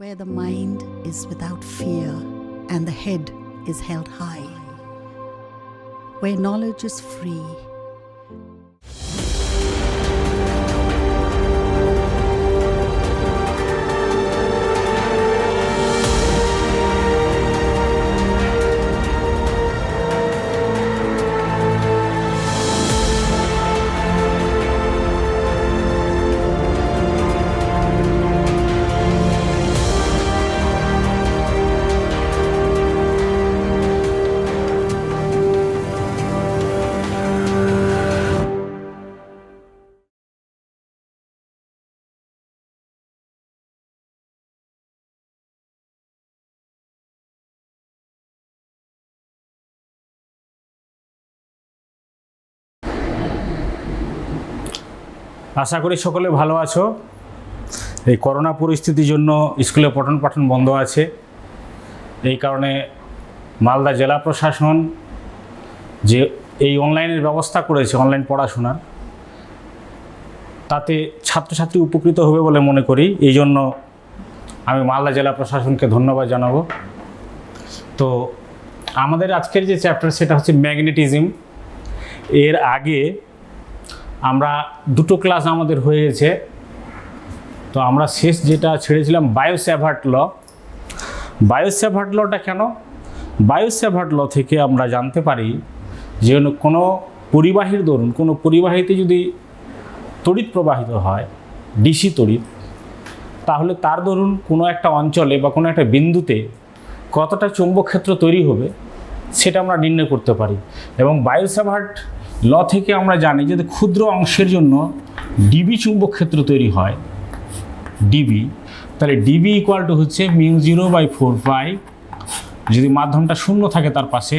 where the mind is without fear and the head is held high, where knowledge is free. আশা করি সকলে ভালো আছো। এই corona পরিস্থিতির জন্য স্কুলে পঠন পাঠন বন্ধ আছে। এই কারণে মালদা জেলা প্রশাসন যে এই অনলাইনের ব্যবস্থা করেছে, অনলাইন পড়াশোনার, তাতে ছাত্রছাত্রী উপকৃত হবে বলে মনে করি। এই জন্য আমি মালদা জেলা প্রশাসনকে ধন্যবাদ জানাবো। তো আমাদের আজকের যে চ্যাপ্টার সেটা হচ্ছে ম্যাগনেটিজম। এর আগে আমরা দুটো ক্লাস আমাদের হয়ে গেছে। তো আমরা শেষ যেটা ছেড়েছিলাম বায়ো-স্যাভার্ট ল। বায়ো-স্যাভার্ট লটা কেন? বায়ো-স্যাভার্ট ল থেকে আমরা জানতে পারি যে কোনো পরিবাহীর দরুন কোনো পরিবাহীতে যদি তড়িৎ প্রবাহিত হয়, ডিসি তড়িৎ, তাহলে তার দরুন কোনো একটা অঞ্চলে বা কোনো একটা বিন্দুতে কতটা চৌম্বক ক্ষেত্র তৈরি হবে সেটা আমরা নির্ণয় করতে পারি। এবং বায়ো-স্যাভার্ট ল থেকে আমরা জানি যে ক্ষুদ্র অংশের জন্য ডিবি চুম্বক ক্ষেত্র তৈরি হয়, ডিবি। তাহলে ডিবি ইকুয়াল টু হচ্ছে μ0/4π। যদি মাধ্যমটা শূন্য থাকে তার পাশে,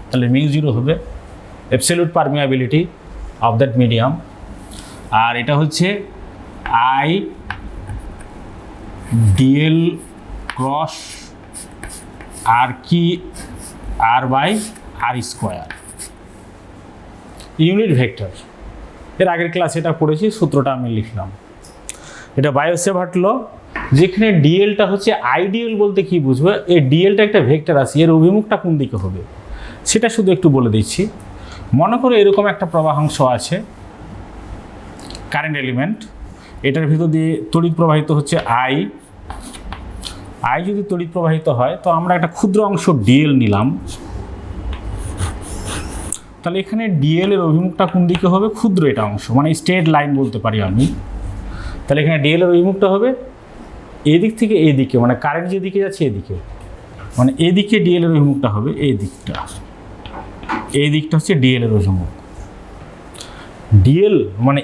তাহলে μ0 হবে absolute permeability of that medium. আর এটা হচ্ছে আই ডিএল ক্রস আর কি r/r², ইউনিট ভেক্টর। এর আগের ক্লাসে এটা পড়েছি, সূত্রটা আমি লিখলাম। এটা বায়ো-স্যাভার্ট ল। যেখানে ডিএলটা হচ্ছে আইডিয়াল বলতে কি বুঝবে, এই ডিএলটা একটা ভেক্টর আছে, এর অভিমুখটা কোন দিকে হবে সেটা শুধু একটু বলে দিচ্ছি। মনে করো এরকম একটা প্রবাহাংশ আছে, কারেন্ট এলিমেন্ট, এটার ভিতর দিয়ে তড়িৎ প্রবাহিত হচ্ছে আই। যদি তড়িৎ প্রবাহিত হয় তো আমরা একটা ক্ষুদ্র অংশ ডিএল নিলাম। তাহলে এখানে ডিএল এর অভিমুখটা কোন দিকে হবে? ক্ষুদ্র এটা অংশ, মানে স্ট্রেট লাইন বলতে পারি আমি। তাহলে এখানে ডিএল এর অভিমুখটা হবে এদিক থেকে এদিকে, মানে কারেন্ট যেদিকে যাচ্ছে এদিকে, মানে এদিকে ডিএল এর অভিমুখটা হবে এই দিকটা। এই দিকটা হচ্ছে ডিএল এর অভিমুখ। ডিএল মানে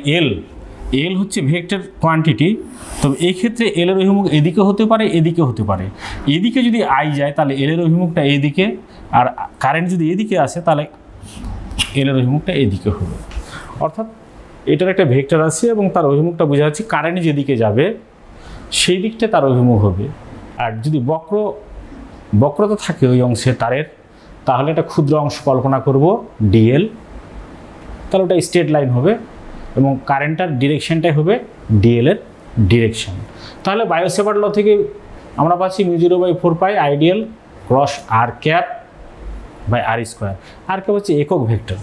এল হচ্ছে ভেক্টর কোয়ান্টিটি। তবে এই ক্ষেত্রে এল এর অভিমুখ এদিকে হতে পারে, এদিকে হতে পারে। এদিকে যদি আই যায় তাহলে এল এর অভিমুখটা এদিকে, আর কারেন্ট যদি এদিকে আসে তাহলে এল এর অভিমুখটা এদিকে হবে। অর্থাৎ এটার একটা ভেক্টর আছে এবং তার অভিমুখটা বোঝা যাচ্ছে কারেন্ট যেদিকে যাবে সেই দিকটা তার অভিমুখ হবে। আর যদি বক্রতা থাকে ওই অংশে তারের, তাহলে একটা ক্ষুদ্র অংশ কল্পনা করব ডিএল, তাহলে ওটা স্ট্রেট লাইন হবে এবং কারেন্টটার ডিরেকশনটাই হবে ডিএল এর ডিরেকশন। তাহলে বায়ো-স্যাভার্ট ল থেকে আমরা পাচ্ছি μ0/4π আইডিয়াল ক্রস r²/r²। আর কে হচ্ছে একক ভেক্টর,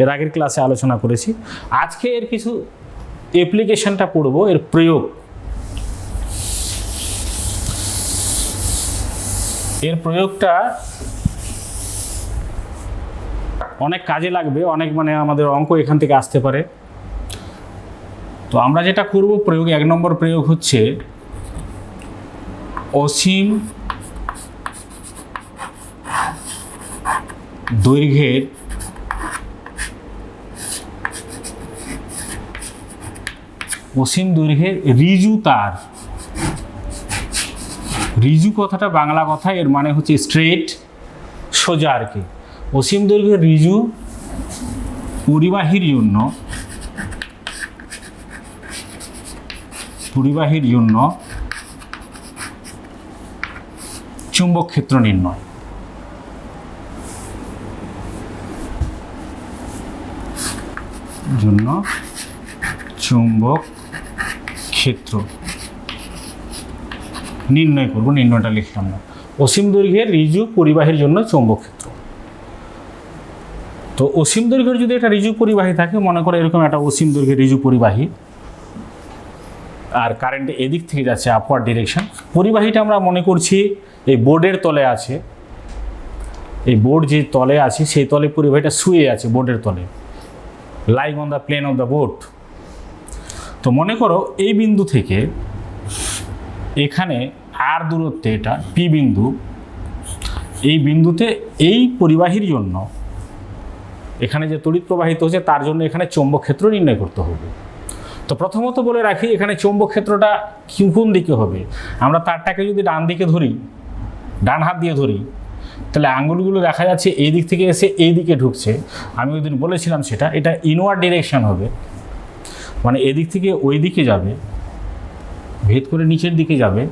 এর আগের ক্লাসে আলোচনা করেছি। আজকে এর কিছু অ্যাপ্লিকেশনটা পড়ব, এর প্রয়োগ। এর প্রয়োগটা অনেক কাজে লাগবে, অনেক মানে আমাদের অঙ্ক এখান থেকে আসতে পারে। তো আমরা যেটা করব প্রয়োগ, 1 নম্বর প্রয়োগ হচ্ছে অসীম দৈর্ঘ্যের রিজু তার। রিজু কথাটা বাংলা কথা, এর মানে হচ্ছে স্ট্রেট, সোজা আর কি। অসীম দৈর্ঘ্যের রিজু পরিবাহীর জন্য চুম্বক ক্ষেত্র নির্ণয়। চুম্বক ক্ষেত্র নির্ণয় করব, নির্ণয়টা লিখলাম না। অসীম দৈর্ঘ্যের ঋজু পরিবাহীর জন্য চৌম্বক ক্ষেত্র। তো অসীম দৈর্ঘ্যের যদি একটা ঋজু পরিবাহী থাকে, মনে করো এরকম একটা অসীম দৈর্ঘ্যের ঋজু পরিবাহী, আর কারেন্ট এদিক থেকে যাচ্ছে আপওয়ার্ড ডিরেকশন। পরিবাহীটা আমরা মনে করছি এই বোর্ডের তলে আছে, এই বোর্ড যে তলে আছে সেই তলে পরিবাহীটা শুয়ে আছে বোর্ডের তলে, lying on the plane of the board. তো মনে করো এই বিন্দু থেকে এখানে আর দূরত্বে এটা পি বিন্দু, এই বিন্দুতে এই পরিবাহীর জন্য এখানে যে তড়িৎ প্রবাহিত হচ্ছে তার জন্য এখানে চৌম্বক ক্ষেত্র নির্ণয় করতে হবে। তো প্রথমত বলে রাখি, এখানে চৌম্বক ক্ষেত্রটা কোন দিকে হবে। আমরা তারটাকে যদি ডান দিকে ধরি, ডান হাত দিয়ে ধরি, তাহলে আঙ্গুলগুলো দেখা যাচ্ছে এই দিক থেকে এসে এই দিকে ঢুকছে। আমি ওই দিন বলেছিলাম সেটা, এটা ইনওয়ার্ড ডিরেকশন হবে, মানে এদিক থেকে ওই দিকে যাবে, ভেদ করে নিচের দিকে যাবে,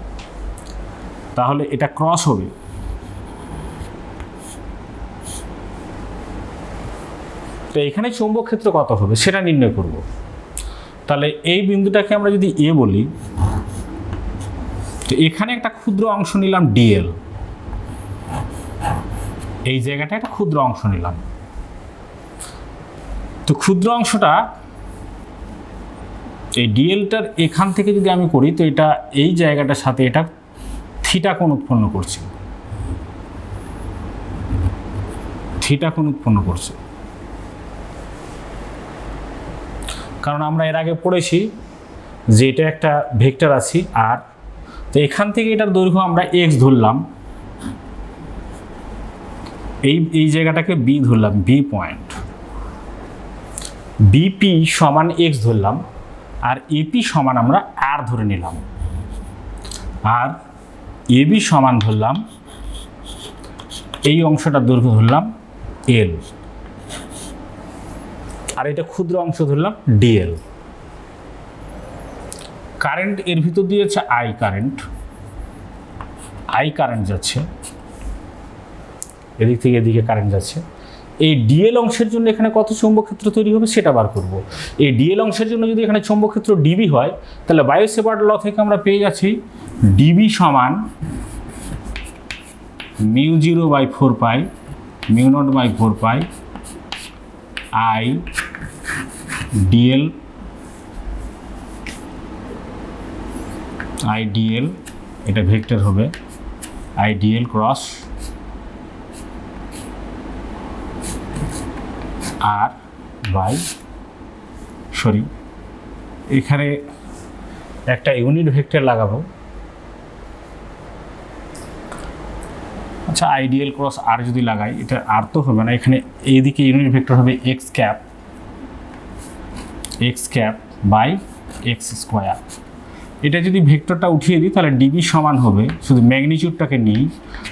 তাহলে এটা ক্রস হবে। তো এখানে চৌম্বক ক্ষেত্র কত হবে সেটা নির্ণয় করব। তাহলে এই বিন্দুটাকে আমরা যদি এ বলি, তো এখানে একটা ক্ষুদ্র অংশ নিলাম ডিএল, এই জায়গাটা একটা ক্ষুদ্র অংশ নিলাম। তো ক্ষুদ্র অংশটা এই ডিএলটার এখান থেকে যদি আমি করি, তো এটা এই জায়গাটার সাথে এটা থিটা কোণ উৎপন্ন করছে, থিটা কোণ উৎপন্ন করছে। কারণ আমরা এর আগে পড়েছি যে এটা একটা ভেক্টর রাশি আর, তো এখান থেকে এটার দৈর্ঘ্য আমরা এক্স ধরলাম, এই জায়গাটাকে বি ধরলাম, বি পয়েন্ট, বিপি সমান এক্স ধরলাম, আর এপি সমান আমরা আর ধরে নিলাম, আর এবি সমান ধরলাম, এই অংশটার দৈর্ঘ্য ধরলাম এল, আর এটা ক্ষুদ্র অংশ ধরলাম ডিএল। কারেন্ট এর ভিতর দিয়ে যাচ্ছে আই কারেন্ট যাচ্ছে, এদিক থেকে এদিকে কারেন্ট যাচ্ছে। এই ডিএল অংশের জন্য এখানে কত চৌম্বক ক্ষেত্র তৈরি হবে সেটা বার করব। এই ডিএল অংশের জন্য যদি এখানে চৌম্বক ক্ষেত্র ডিবি হয়, তাহলে বায়ো-সেভার্ট ল থেকে আমরা পেয়ে যাচ্ছি ডিবি সমান μ0/4π μ0/4π আই ডিএল এটা ভেক্টর হবে আইডিএল ক্রস আর বাই এখানে একটা ইউনিট ভেক্টর লাগাবো। আচ্ছা, আইডিএল ক্রস আর যদি লাগাই, এটা আর তো হবে না, এখানে এইদিকে ইউনিট ভেক্টর হবে x cap by x square. এটা যদি ভেক্টরটা উঠিয়ে দিই তাহলে ডিবি সমান হবে, শুধু ম্যাগনিচিউডটাকে নিই,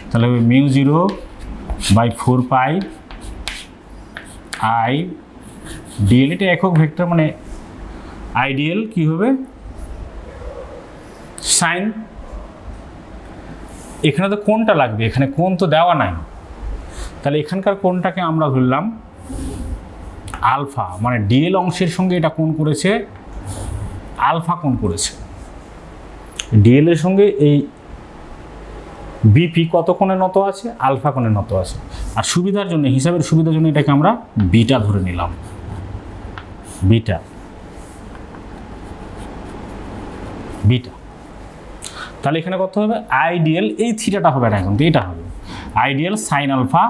তাহলে হবে μ0/4π আই ডিএল। এটা একক ভেক্টর, মানে আইডিএল কি হবে সাইন, এখানে তো কোণটা লাগবে, এখানে কোণ তো দেওয়া নাই, তাহলে এখানকার কোণটাকে আমরা ধরলাম আলফা, মানে ডিএল অংশের সঙ্গে এটা কোণ করেছে আলফা কোণ করেছে। ডিএল এর সঙ্গে এই বিপি কত কোণে নত আছে, আলফা কোণে নত আছে। আর সুবিধার জন্য, হিসাবের সুবিধার জন্য এটাকে আমরা বিটা ধরে নিলাম, বিটা। তাহলে এখানে কত হবে আইডিএল, এই থিটাটা হবে না, এখন এটা হবে IDL sine alpha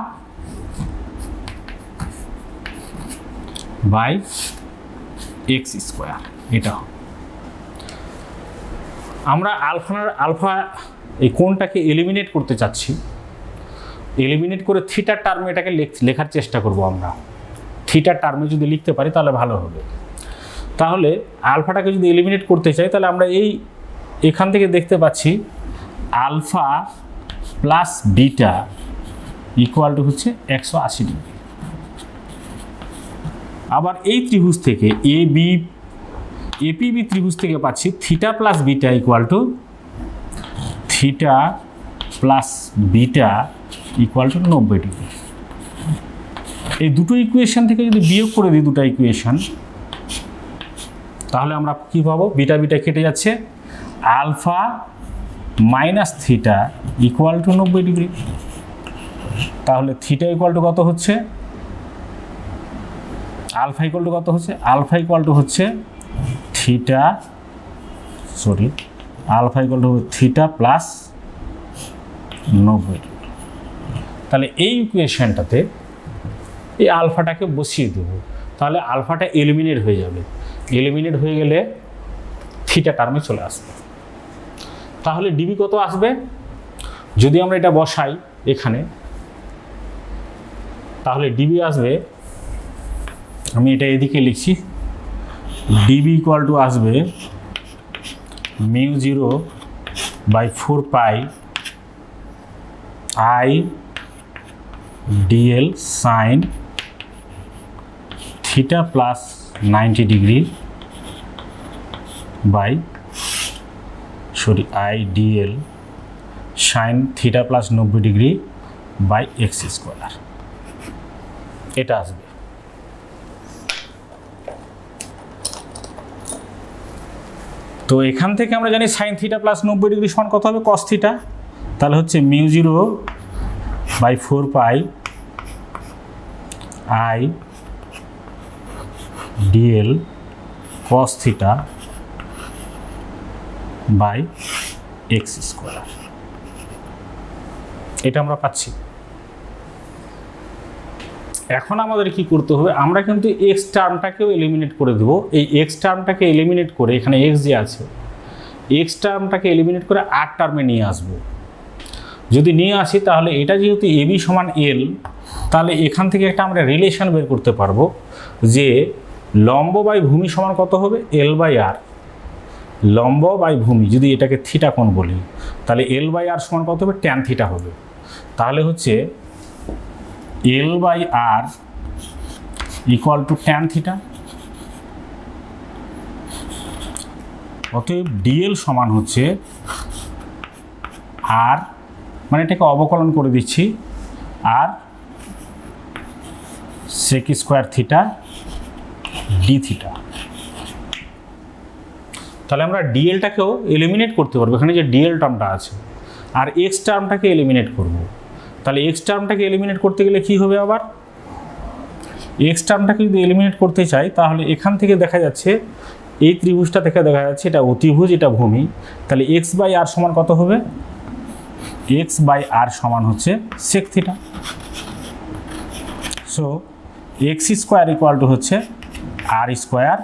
by x square, এটা হবে। আমরা আলফা এই কোণটাকে এলিমিনেট করতে চাচ্ছি, এলিমিনেট করে থিটার টার্মে এটাকে লেখার চেষ্টা করব। আমরা থিটার টার্মে যদি লিখতে পারি তাহলে ভালো হবে। তাহলে আলফাটাকে যদি এলিমিনেট করতে চাই, তাহলে আমরা এখান থেকে দেখতে পাচ্ছি alpha plus beta equal to হচ্ছে 180 ডিগ্রি। আবার এই ত্রিভুজ থেকে এপিবি ত্রিভুজ থেকে পাচ্ছি theta plus beta equal to 90 degree. এই দুটো ইকুয়েশন থেকে যদি বিয়োগ করে দিই দুটো ইকুয়েশন, তাহলে আমরা কি পাবো, বিটা কেটে যাচ্ছে, alpha minus theta equal to 90 degree. তাহলে থিটা ইকুয়াল টু কত হচ্ছে, আলফা ইকুয়াল টু কত হচ্ছে, আলফা ইকুয়াল টু হচ্ছে theta, sorry alpha equal to theta plus 90 degree. তাহলে এই ইকুয়েশনটাতে এই আলফাটাকে বসিয়ে দেব, তাহলে আলফাটা এলিমিনেট হয়ে যাবে, এলিমিনেট হয়ে গেলে থিটা টার্মে চলে আসবে। তাহলে ডিবি কত আসবে, যদি আমরা এটা বসাই এখানে, তাহলে ডিবি আসবে, আমি এটা এদিকে লিখছি, ডিবি ইকুয়াল টু আসবে μ0 by 4 pi I dl sine theta plus 90 degree by I dl sine theta plus 90 degree by x square, এটা আসবে। তো এখান থেকে আমরা জানি সাইন থিটা প্লাস 90 ডিগ্রি সমান কত হবে, কস থিটা, তাহলে হচ্ছে μ0 by 4 pi I dl cos theta by x square, এটা আমরা পাচ্ছি। এখন আমাদের কি করতে হবে, আমরা কিন্তু এক্স টার্মটাকেও এলিমিনেট করে দেব। এই এক্স টার্মটাকে এলিমিনেট করে, এখানে এক্স যে আছে, এক্স টার্মটাকে এলিমিনেট করে আর টার্মে নিয়ে আসব। যদি নিয়ে আসি তাহলে এটা যেহেতু এবি সমান এল, তাহলে এখান থেকে একটা আমরা রিলেশন বের করতে পারবো যে লম্ব বাই ভূমি সমান কত হবে, এল বাই আর। লম্ব বাই ভূমি যদি এটাকে থিটা কোণ বলি, তাহলে এল বাই আর সমান কত হবে, ট্যান থিটা হবে। তাহলে হচ্ছে L by R equal to tan theta. অতএব ডিএল সমান হচ্ছে আর, মানে এটাকে অবকলন করে দিচ্ছি, R sec square theta d theta. তাহলে আমরা ডিএলটাকেও এলিমিনেট করতে পারবো, এখানে যে ডিএল টার্মটা আছে, আর এক্স টার্মটাকে এলিমিনেট করব। তাহলে এক্স টার্মটাকে এলিমিনেট করতে গেলে কী হবে, আবার এক্স টার্মটাকে যদি এলিমিনেট করতে চাই তাহলে এখান থেকে দেখা যাচ্ছে, এই ত্রিভুজটা থেকে দেখা যাচ্ছে এটা অতিভুজ, এটা ভূমি, তাহলে এক্স বাই আর সমান কত হবে, এক্স বাই আর সমান হচ্ছে sec theta. So x square equal to হচ্ছে r square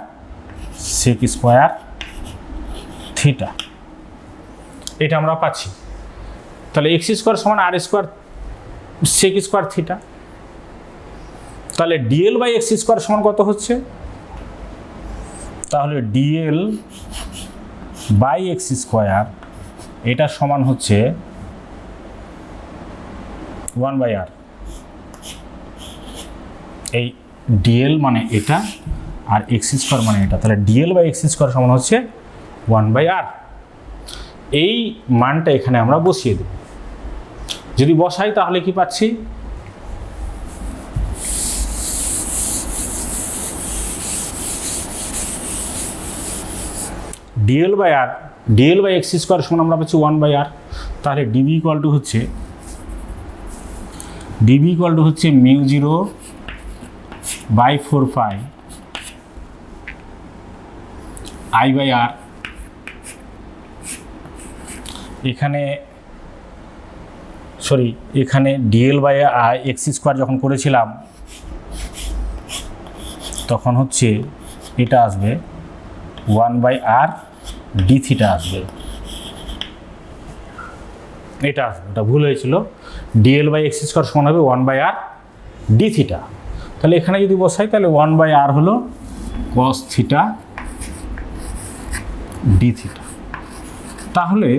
sec square theta, এটা আমরা পাচ্ছি। তাহলে এক্স স্কোয়ার সমান r square sec square theta. তাহলে ডিএল বাই এক্স স্কোয়ার সমান কত হচ্ছে, তাহলে ডিএল বাই এক্স স্কোয়ার এটা সমান হচ্ছে 1 বাই আর। এই ডিএল মানে এটা আর এক্স স্কোয়ার মানে এটা, তাহলে ডিএল বাই এক্স স্কোয়ার সমান হচ্ছে 1 বাই আর। এই মানটা এখানে আমরা বসিয়ে দেব। যদি বসাই তাহলে কি পাচ্ছি, DL by r, DL by x square সমান আমরা পাচ্ছি 1 বাই আর। তাহলে ডিবি ইকুয়াল টু হচ্ছে μ0 বাই 4 পাই আই বাই আর। এখানে ডিএল বাই এক্স স্কোয়ার যখন করেছিলাম তখন হচ্ছে এটা আসবে 1 বাই আর ডি থিটা আসবে, এটা আসবে, এটা ভুল হয়েছিল। ডিএল বাই এক্স স্কোয়ার সমান হবে 1 বাই আর ডি থিটা। তাহলে এখানে যদি বসাই তাহলে 1 বাই আর হলো কস থিটা ডি থিটা। তাহলে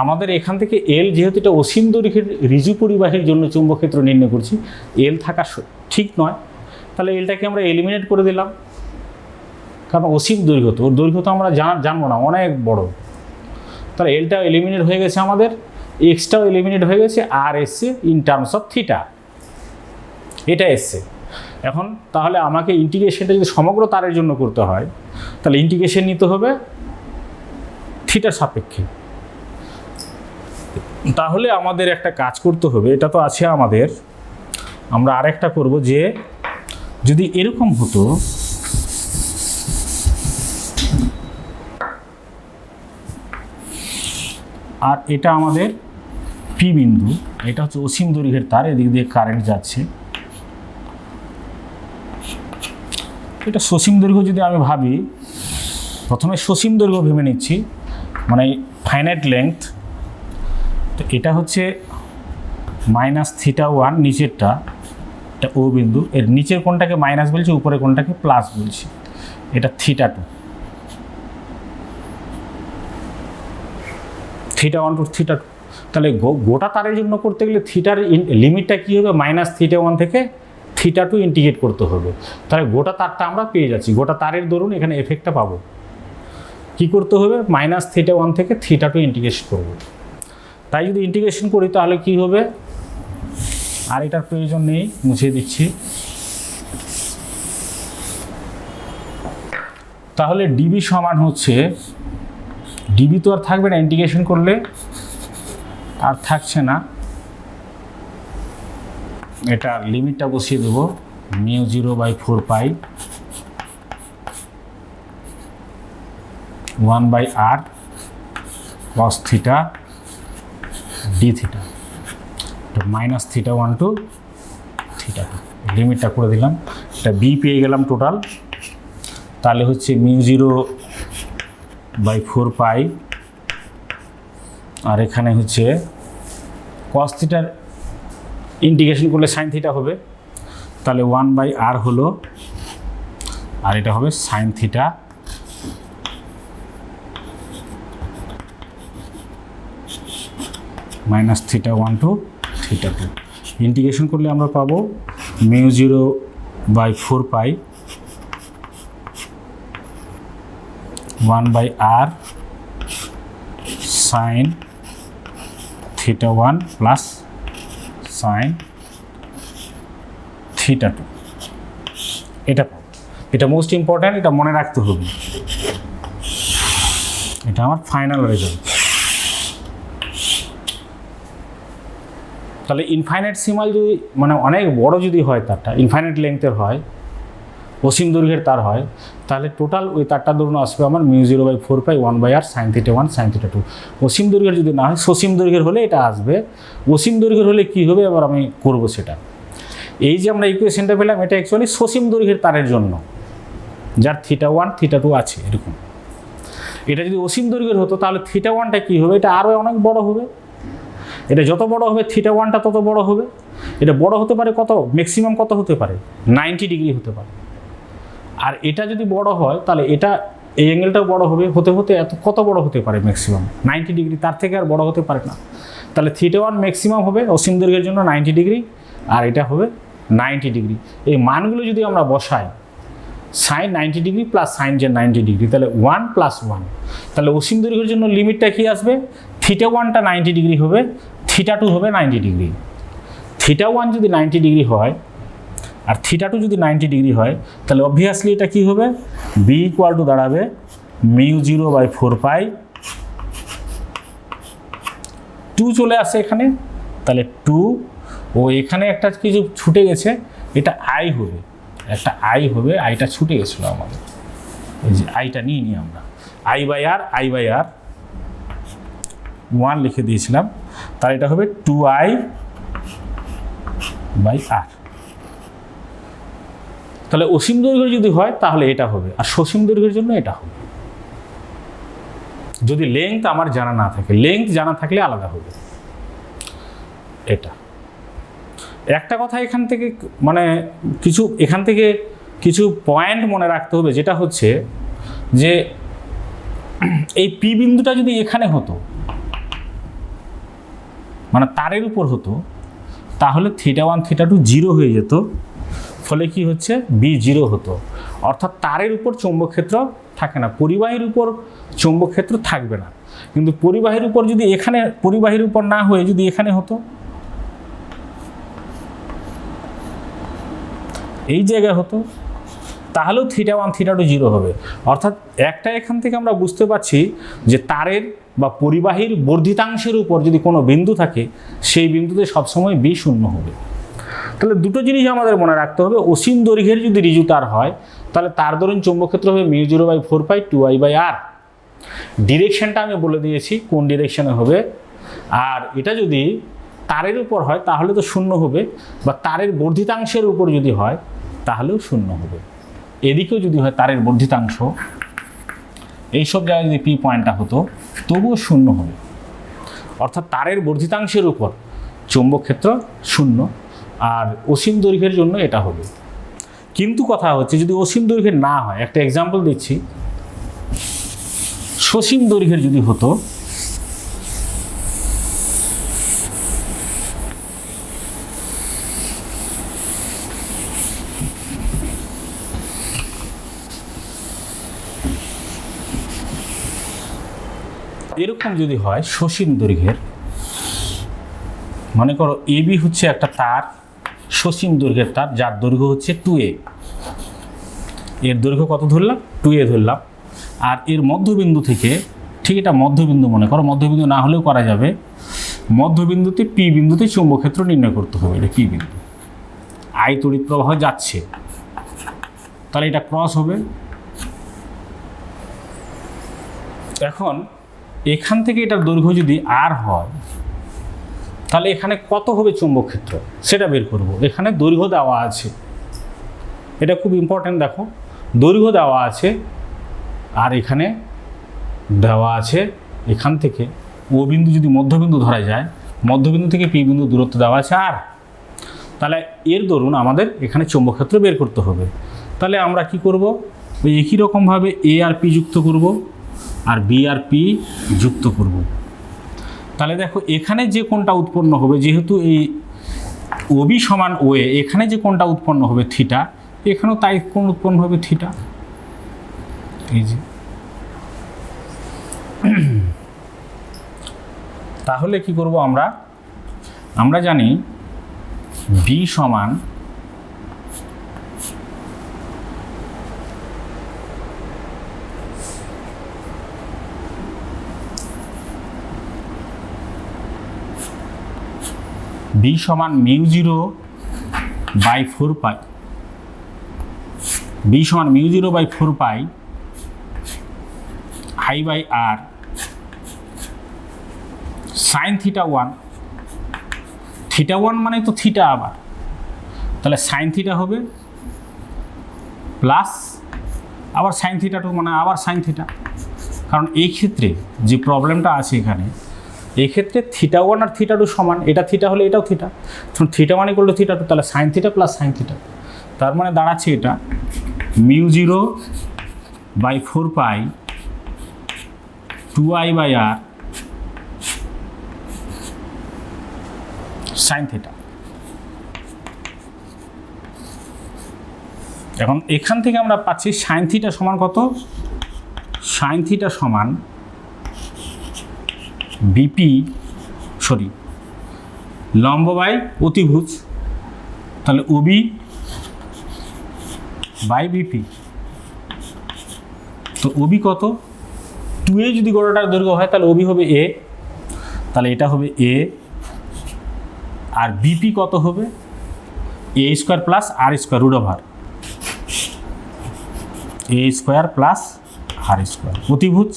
আমাদের এখান থেকে এল, যেহেতু এটা অসীম দৈর্ঘ্যের ঋজু পরিবাহীর জন্য চুম্বক ক্ষেত্র নির্ণয় করছি, এল থাকা ঠিক নয়, তাহলে এলটাকে আমরা এলিমিনেট করে দিলাম, কারণ অসীম দৈর্ঘ্য, তো ওর দৈর্ঘ্য তো আমরা জানবো না, অনেক বড়। তাহলে এলটাও এলিমিনেট হয়ে গেছে আমাদের, এক্সটাও এলিমিনেট হয়ে গেছে, আর এসছে ইন টার্মস অফ থিটা, এটা এসছে। এখন তাহলে আমাকে ইন্টিগ্রেশনটা যদি সমগ্র তারের জন্য করতে হয় তাহলে ইন্টিগ্রেশন নিতে হবে থিটার সাপেক্ষে। তাহলে আমাদের একটা কাজ করতে হবে, এটা তো আছে আমাদের, আমরা আরেকটা করব যে যদি এরকম হতো, আর এটা আমাদের পি বিন্দু, এটা হচ্ছে অসীম দৈর্ঘ্যের তার, এদিক দিয়ে কারেন্ট যাচ্ছে, এটা সসীম দৈর্ঘ্য যদি আমি ভাবি, প্রথমে সসীম দৈর্ঘ্য ভেবে নিচ্ছি, মানে ফাইনাইট লেংথ। তো এটা হচ্ছে -θ1 নিচেরটা, এটা ও বিন্দু, এর নিচের কোণটাকে মাইনাস বলছি, উপরে কোণটাকে প্লাস বলছি, এটা θ2, θ1 টু θ2। তাহলে গোটা তারের জন্য করতে গেলে থিটার লিমিটটা কী হবে, -θ1 থেকে θ2 ইন্টিগ্রেট করতে হবে। তাহলে গোটা তারটা আমরা পেয়ে যাচ্ছি, গোটা তারের দরুন এখানে এফেক্টটা পাবো। কি করতে হবে, -θ1 থেকে θ2 ইন্টিগ্রেশন করব। তাই যদি ইন্টিগ্রেশন করি তাহলে কি হবে, আর এটার প্রয়োজন নেই, মুছে দিচ্ছি। তাহলে ডিবি সমান হচ্ছে, ডিবি তো আর থাকবে না, ইন্টিগ্রেশন করলে আর থাকছে না, এটা লিমিটটা বসিয়ে দেবো, μ0/4π 1/r cos θ dθ, -θ1 টু θ2, লিমিটটা করে দিলাম, এটা বি পেয়ে গেলাম টোটাল। তাহলে হচ্ছে μ0/4π, আর এখানে হচ্ছে cos θর ইন্টিগ্রেশন করলে sin θ হবে, তাহলে 1/r হলো, আর এটা হবে sin θ -θ1 টু θ2। ইন্টিগ্রেশন করলে আমরা পাবো μ0/4π 1/r sin θ1 প্লাস sin θ2, এটা পাবো। এটা মোস্ট ইম্পর্ট্যান্ট, এটা মনে রাখতে হবে, এটা আমার ফাইনাল রেজাল্ট। তাহলে ইনফাইনাইট সিমাল যদি, মানে অনেক বড় যদি হয় তারটা, ইনফাইনাইট লেংথের হয়, অসীম দৈর্ঘ্যের তার হয়, তাহলে টোটাল ওই তারটা ধরুন আসবে আমার μ0/4π 1/r sin θ1 sin θ2। অসীম দৈর্ঘ্যের যদি না হয়, সসীম দৈর্ঘ্যের হলে এটা আসবে, অসীম দৈর্ঘ্যের হলে কি হবে এবার আমি করব সেটা। এই যে আমরা ইকুয়েশনটা পেলাম, এটা অ্যাকচুয়ালি সসীম দৈর্ঘ্যের তারের জন্য, যার θ1 θ2 আছে এরকম। এটা যদি অসীম দৈর্ঘ্যের হতো তাহলে θ1টা কী হবে, এটা আরও অনেক বড় হবে, এটা যত বড় হবে θ1টা তত বড় হবে। এটা বড় হতে পারে কত, ম্যাক্সিমাম কত হতে পারে, 90 ডিগ্রি হতে পারে। আর এটা যদি বড় হয় তাহলে এটা, এই অ্যাঙ্গেলটাও বড় হবে, হতে হতে এত কত বড় হতে পারে, ম্যাক্সিমাম 90 ডিগ্রি, তার থেকে আর বড় হতে পারে না। তাহলে θ1 ম্যাক্সিমাম হবে অসীম দৈর্ঘ্যের জন্য 90 ডিগ্রি, আর এটা হবে 90 ডিগ্রি। এই মানগুলো যদি আমরা বসাই, সাইন 90 ডিগ্রি প্লাস সাইন যে 90 ডিগ্রি, তাহলে 1 + 1, তাহলে অসীম দৈর্ঘ্যের জন্য লিমিটটা কি আসবে, θ1টা 90 ডিগ্রি হবে, θ2 হবে 90 ডিগ্রি। θ1 যদি 90 ডিগ্রি হয় আর θ2 যদি 90 ডিগ্রি হয়, তাহলে অবভিয়াসলি এটা কি হবে, বি ইকুয়াল টু দাঁড়াবে μ0/4π 2 চলে আসে এখানে, তাহলে 2, ও এখানে একটা কিছু ছুটে গেছে, এটা আই হবে, একটা আই হবে, আইটা ছুটে গেছিলো আমাদের, এই যে আইটা নিয়ে নিই আমরা, I/R 1 লিখে দিয়েছিলাম, তার এটা হবে 2I/R। তাহলে অসীম দৈর্ঘ্য যদি হয় তাহলে এটা হবে, আর সসীম দৈর্ঘ্যের জন্য এটা হবে, যদি লেংথ আমার জানা না থাকে। লেংথ জানা থাকলে আলাদা হবে। এটা একটা কথা এখান থেকে, মানে এখান থেকে কিছু পয়েন্ট মনে রাখতে হবে, যেটা হচ্ছে যে এই পি বিন্দুটা যদি এখানে হতো, মানে তারের উপর হতো, তাহলে θ1 θ2 0 হয়ে যেত, ফলে কি হচ্ছে, বি 0 হতো। অর্থাৎ তারের উপর চৌম্বক ক্ষেত্র থাকে না, পরিবাহীর উপর চৌম্বক ক্ষেত্র থাকবে না। কিন্তু পরিবাহীর উপর যদি এখানে, পরিবাহীর উপর না হয়ে যদি এখানে হতো, এই জায়গায় হতো, তাহলেও θ1 θ2 0 হবে। অর্থাৎ একটা এখান থেকে আমরা বুঝতে পারছি যে তারের বা পরিবাহীর বর্ধিতাংশের উপর যদি কোনো বিন্দু থাকে সেই বিন্দুতে সবসময় বি শূন্য হবে। তাহলে দুটো জিনিস আমাদের মনে রাখতে হবে, অসীম দৈর্ঘ্যের যদি ঋজু তার হয় তাহলে তার দরুন চৌম্বক ক্ষেত্র হবে μ0/4π 2I/r। ডিরেকশনটা আমি বলে দিয়েছি কোন ডিরেকশনে হবে। আর এটা যদি তারের উপর হয় তাহলে তো শূন্য হবে, বা তারের বর্ধিতাংশের উপর যদি হয় তাহলেও শূন্য হবে। এদিকেও যদি হয় তারের বর্ধিতাংশ, এইসব জায়গায় যদি পি পয়েন্টটা হতো তবুও শূন্য হবে। অর্থাৎ তারের বর্ধিতাংশের উপর চৌম্বক ক্ষেত্র শূন্য, আর অসীম দৈর্ঘ্যের জন্য এটা হবে। কিন্তু কথা হচ্ছে যদি অসীম দৈর্ঘ্যের না হয়, একটা এক্সাম্পল দিচ্ছি, সসীম দৈর্ঘ্যের যদি হতো, এরকম যদি হয় সসীম দৈর্ঘ্যের, মনে করো এবি হচ্ছে একটা তার, সসীম দৈর্ঘ্যের তার, যার দৈর্ঘ্য হচ্ছে 2a, এর দৈর্ঘ্য কত ধরলাম 2a ধরলাম, আর এর মধ্যবিন্দু থেকে, ঠিক এটা মধ্যবিন্দু মনে করো, মধ্যবিন্দু না হলেও করা যাবে, মধ্যবিন্দুতে পি বিন্দুতে চৌম্বক ক্ষেত্র নির্ণয় করতে হবে। এটা পি বিন্দু, আই তড়িৎ প্রবাহ যাচ্ছে, তাহলে এটা ক্রস হবে। এখন এখান থেকে এটার দৈর্ঘ্য যদি আর হয় তাহলে এখানে কত হবে চৌম্বক ক্ষেত্র সেটা বের করব। এখানে দৈর্ঘ্য দেওয়া আছে, এটা খুব ইম্পর্ট্যান্ট, দেখো দৈর্ঘ্য দেওয়া আছে, আর এখানে দেওয়া আছে এখান থেকে ও বিন্দু যদি মধ্যবিন্দু ধরা যায়, মধ্যবিন্দু থেকে পি বিন্দু দূরত্ব দেওয়া আছে আর, তাহলে এর দরুন আমাদের এখানে চৌম্বক ক্ষেত্র বের করতে হবে। তাহলে আমরা কি করব, ওই একই রকমভাবে এ আর পি যুক্ত করব আর বি আর পি যুক্ত করব। তাহলে দেখো এখানে যে কোণটা উৎপন্ন হবে, যেহেতু এই ওবি সমান ওএ, এখানে যে কোণটা উৎপন্ন হবে থিটা, এখানেও তাই কোণ উৎপন্ন হবে থিটা। এই যে তাহলে কি করব আমরা জানি বি সমান μ0/4π, বি সমান μ0/4π I/r সাইন θ1। θ1 মানে তো থিটা, আবার তাহলে সাইন থিটা হবে প্লাস আবার সাইন θ2 মানে আবার সাইন থিটা। কারণ এই ক্ষেত্রে যে প্রবলেমটা আছে এখানে, এই ক্ষেত্রে θ1 আর θ2 সমান, এটা থিটা হলে এটাও থিটা, তখন θ1 = θ2, তাহলে sign theta plus sine theta. তার মানে দাঁড়াচ্ছে এটা μ0/4π 2I/r সাইন থিটা। এখন এখান থেকে আমরা পাচ্ছি সাইন থিটা সমান কত, সাইন থিটা সমান বিপি, লম্ব বাই অতিভুজ, তাহলে ওবি বাই বিপি। তো ওবি কত, 2a যদি গোড়াটার দৈর্ঘ্য হয় তাহলে ওবি হবে এ, তাহলে এটা হবে এ, আর বিপি কত হবে a² plus r² √, a² plus r²। অতিভুজ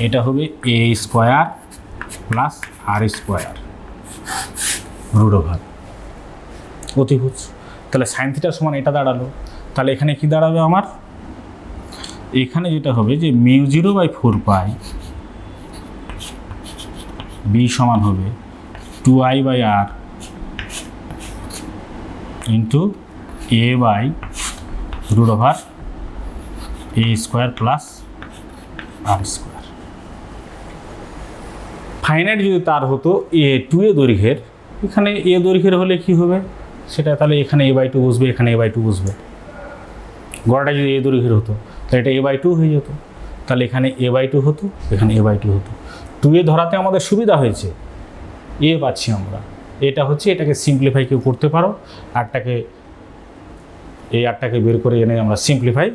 এটা হবে a² প্লাস r² √, অতিভুজ। তাহলে সাইন থিটা সমান এটা দাঁড়ালো। তাহলে এখানে কি দাঁড়াবে আমার, এখানে যেটা হবে যে μ0/4π বি সমান হবে 2I/r into a/√, a² plus r²। Finite যদি তার হতো a2a দৈর্ঘ্যের, এখানে এ দৈর্ঘ্যের হলে কি হবে সেটা, তাহলে এখানে a/2 বসবে, এখানে a/2 বসবে। গড়াটা যদি এ দৈর্ঘ্যের হতো তাহলে এটা a/2 হয়ে যেত, তাহলে এখানে a/2 হতো, এখানে a/2 হতো। 2a ধরাতে আমাদের সুবিধা হয়েছে, এ পাচ্ছি আমরা, এটা হচ্ছে, এটাকে সিম্পলিফাই কেউ করতে পারো, আরটাকে এই আরটাকে বের করে এনে আমরা সিম্পলিফাই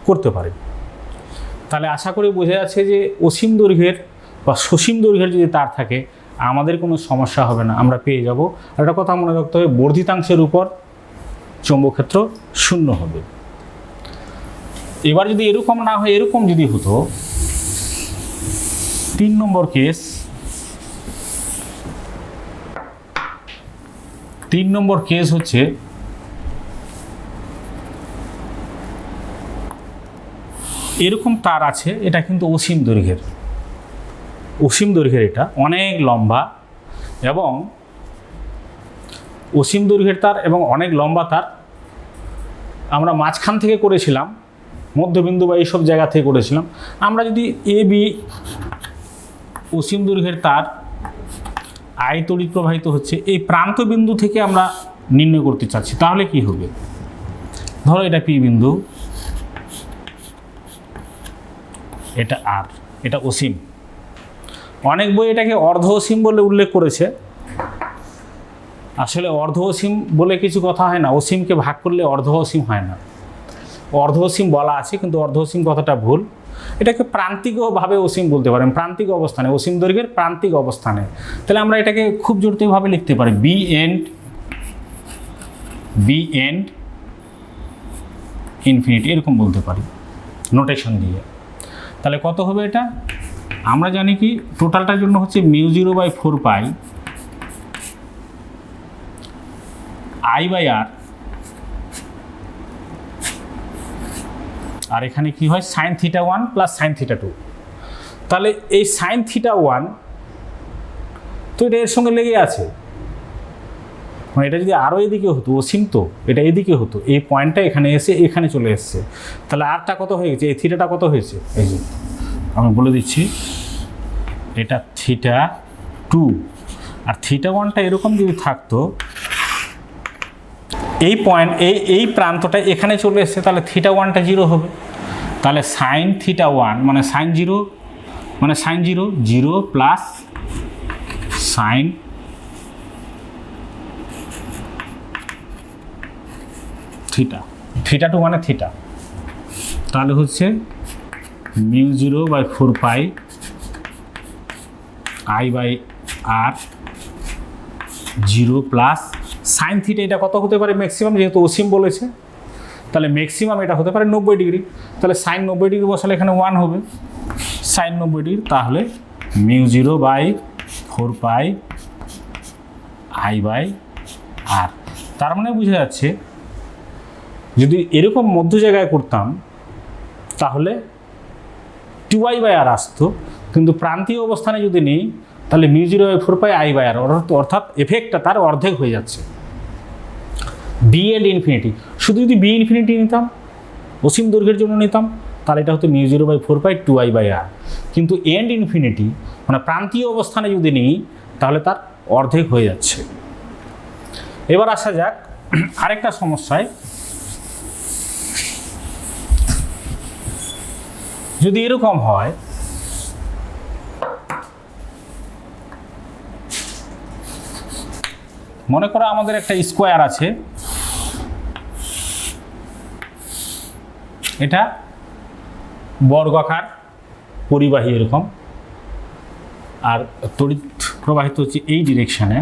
করতে পারি। তাহলে আশা করি বোঝা যাচ্ছে যে অসীম দৈর্ঘ্যের বা সসীম দৈর্ঘ্যের যদি তার থাকে আমাদের কোনো সমস্যা হবে না, আমরা পেয়ে যাব। আর একটা কথা মনে রাখতে হবে, বর্ধিতাংশের উপর চৌম্বক ক্ষেত্র শূন্য হবে। এবার যদি এরকম না হয়, এরকম যদি হতো, 3 নম্বর কেস, 3 নম্বর কেস হচ্ছে এরকম তার আছে, এটা কিন্তু অসীম দৈর্ঘ্যের, অসীম দৈর্ঘ্যের, এটা অনেক লম্বা এবং অসীম দৈর্ঘ্যের তার এবং অনেক লম্বা তার। আমরা মাঝখান থেকে করেছিলাম, মধ্যবিন্দু বা এইসব জায়গা থেকে করেছিলাম। আমরা যদি এ বি অসীম দৈর্ঘ্যের তার, আই তড়িৎ প্রবাহিত হচ্ছে, এই প্রান্ত বিন্দু থেকে আমরা নির্ণয় করতে চাচ্ছি, তাহলে কি হবে? ধরো এটা পি বিন্দু, এটা আর, এটা অসীম। অনেক বই এটাকে অর্ধ অসীম বলে উল্লেখ করেছে। আসলে অর্ধ অসীম বলে কিছু কথা হয় না, অসীমকে ভাগ করলে অর্ধ অসীম হয় না। অর্ধ অসীম বলা আছে, কিন্তু অর্ধ অসীম কথাটা ভুল। এটাকে প্রান্তিকভাবে অসীম বলতে পারেন, প্রান্তিক অবস্থানে, অসীম দৈর্ঘ্যের প্রান্তিক অবস্থানে। তাহলে আমরা এটাকে খুব জটিলভাবে লিখতে পারি, বি এন্ড ইনফিনিটি, এরকম বলতে পারি নোটেশন দিয়ে। তাহলে কত হবে এটা? আমরা জানি কি টোটালটার জন্য হচ্ছে μ0/4π I/r, আর এখানে কি হয় sin θ1 + sin θ2। তাহলে এই sin θ1 তো এটা এর সঙ্গে লেগে আছে, মানে এটা যদি আরও এদিকে হতো, অসীম তো এটা এদিকে হতো, এই পয়েন্টটা এখানে এসে এখানে চলে এসছে, তাহলে আরটা কত হয়ে গেছে, এই থিটাটা কত হয়েছে, এই যে আমি বলে দিচ্ছি, এটা θ2 আর θ1টা এরকম যদি থাকতো, এই পয়েন্ট এই প্রান্তটা এখানে চলে এসছে, তাহলে θ1টা 0 হবে। তাহলে sin θ1 মানে sin 0 মানে sin 0 0 প্লাস sin θ2 মানে থিটা, তাহলে হচ্ছে μ0/4π I/r 0 প্লাস সাইন থিটা। এটা কত হতে পারে ম্যাক্সিমাম, যেহেতু অসীম বলেছে, তাহলে ম্যাক্সিমাম এটা হতে পারে 90 ডিগ্রি। তাহলে সাইন 90 ডিগ্রি বসালে এখানে 1 হবে, সাইন 90 ডিগ্রি, তাহলে μ0/4π I/r। তার মানে বোঝা যাচ্ছে যদি এরকম মধ্য জায়গায় করতাম তাহলে 2I/r আসতো, কিন্তু প্রান্তীয় অবস্থানে যদি নিই তাহলে μ0/4π I/r, অর্থাৎ এফেক্টটা তার অর্ধেক হয়ে যাচ্ছে। বি এন্ড ইনফিনিটি, শুধু যদি বি ইনফিনিটি নিতাম, অসীম দৈর্ঘ্যের জন্য নিতাম, তাহলে এটা হতো μ0/4π 2I/r, কিন্তু এন্ড ইনফিনিটি মানে প্রান্তীয় অবস্থানে যদি নিই তাহলে তার অর্ধেক হয়ে যাচ্ছে। এবার আসা যাক আরেকটা সমস্যায়। যদি এরকম হয়, মনে করো আমাদের একটা স্কোয়ার আছে, এটা বর্গাকার পরিবাহী এরকম, আর তড়িৎ প্রবাহিত হচ্ছে এই ডিরেকশনে,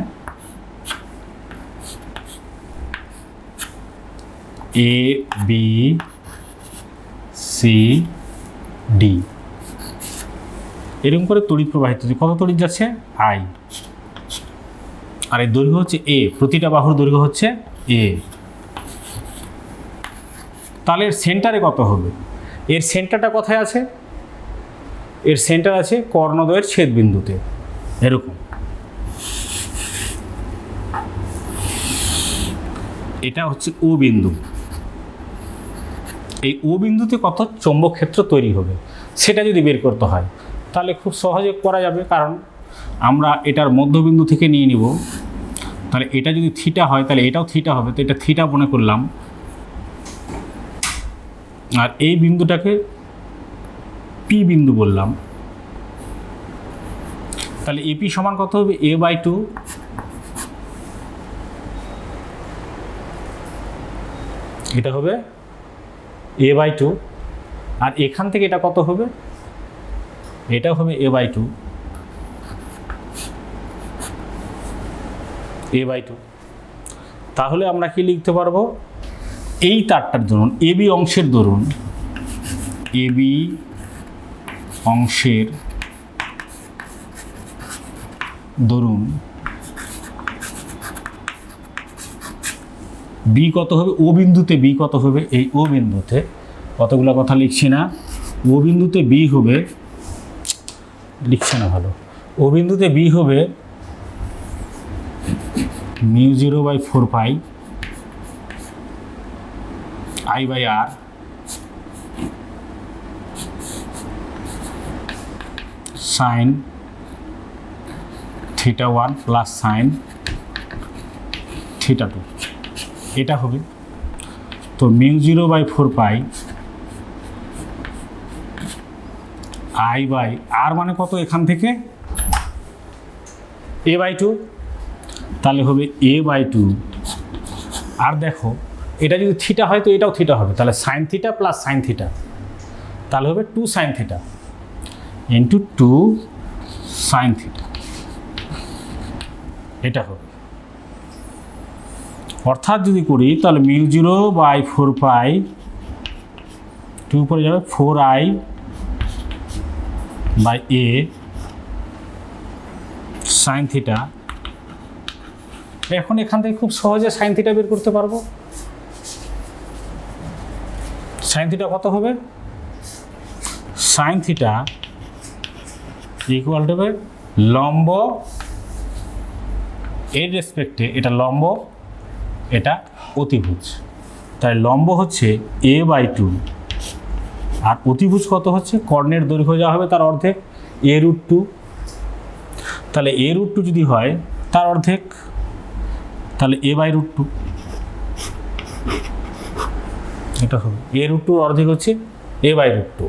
এ বি সি ডি, এরকম করে তড়িৎ প্রবাহিত হচ্ছে। কত তড়িৎ যাচ্ছে? আই। আর এই দৈর্ঘ্য হচ্ছে এ, প্রতিটা বাহুর দৈর্ঘ্য হচ্ছে এ। তাহলে এর সেন্টারে কত হবে? এর সেন্টারটা কোথায় আছে? এর সেন্টার আছে কর্ণদ্বয়ের ছেদ বিন্দুতে, এরকম। এটা হচ্ছে ও বিন্দু। এই ও বিন্দুতে কত চৌম্বক ক্ষেত্র তৈরি হবে সেটা যদি বের করতে হয় তাহলে খুব সহজে করা যাবে, কারণ আমরা এটার মধ্যবিন্দু থেকে নিয়ে নিব। তাহলে এটা যদি থিটা হয় তাহলে এটাও থিটা হবে, তো এটা থিটা মনে করলাম, আর এই বিন্দুটাকে পি বিন্দু বললাম। তাহলে এপি সমান কত হবে? a/2 আর এটা হবে a/2, আর এখান থেকে এটা কত হবে, এটা হবে a/2, a/2। তাহলে আমরা কি লিখতে পারবো, এই তারটার দরুন AB অংশের দরুন, AB অংশের দরুন B কত হবে, ও বিন্দুতে B কত হবে, এই ও বিন্দুতে, কতগুলো কথা লিখছি না, ও বিন্দুতে B হবে, লিখছে না ভালো, ও বিন্দুতে B হবে μ0/4 I/r sin θ1 প্লাস sin θ2, এটা হবে। তো μ0/4 I/r মানে কত, এখান থেকে a/2, তাহলে হবে a/2। আর দেখো এটা যদি থিটা হয় তো এটাও থিটা হবে, তাহলে sin θ প্লাস sin θ, তাহলে হবে 2 sin θ ইন্টু 2 sin θ, এটা হবে। অর্থাৎ যদি করি তাহলে μ0/4 2 উপরে যাবে 4i/a sin θ। এখন এখান থেকে খুব সহজে sin θ বের করতে পারবো। sin θ কত হবে, sin θ ইকুয়াল টু হবে লম্ব এর রেসপেক্টে, এটা লম্ব এটা অতিভুজ, তাই লম্ব হচ্ছে a/2 আর অতিভুজ কত হচ্ছে, কর্ণের দৈর্ঘ্য যা হবে তার অর্ধেক a√2, তাহলে a√2 যদি হয় তার অর্ধেক, তাহলে a/√2, এটা হবে a√2 অর্ধেক হচ্ছে a/√2,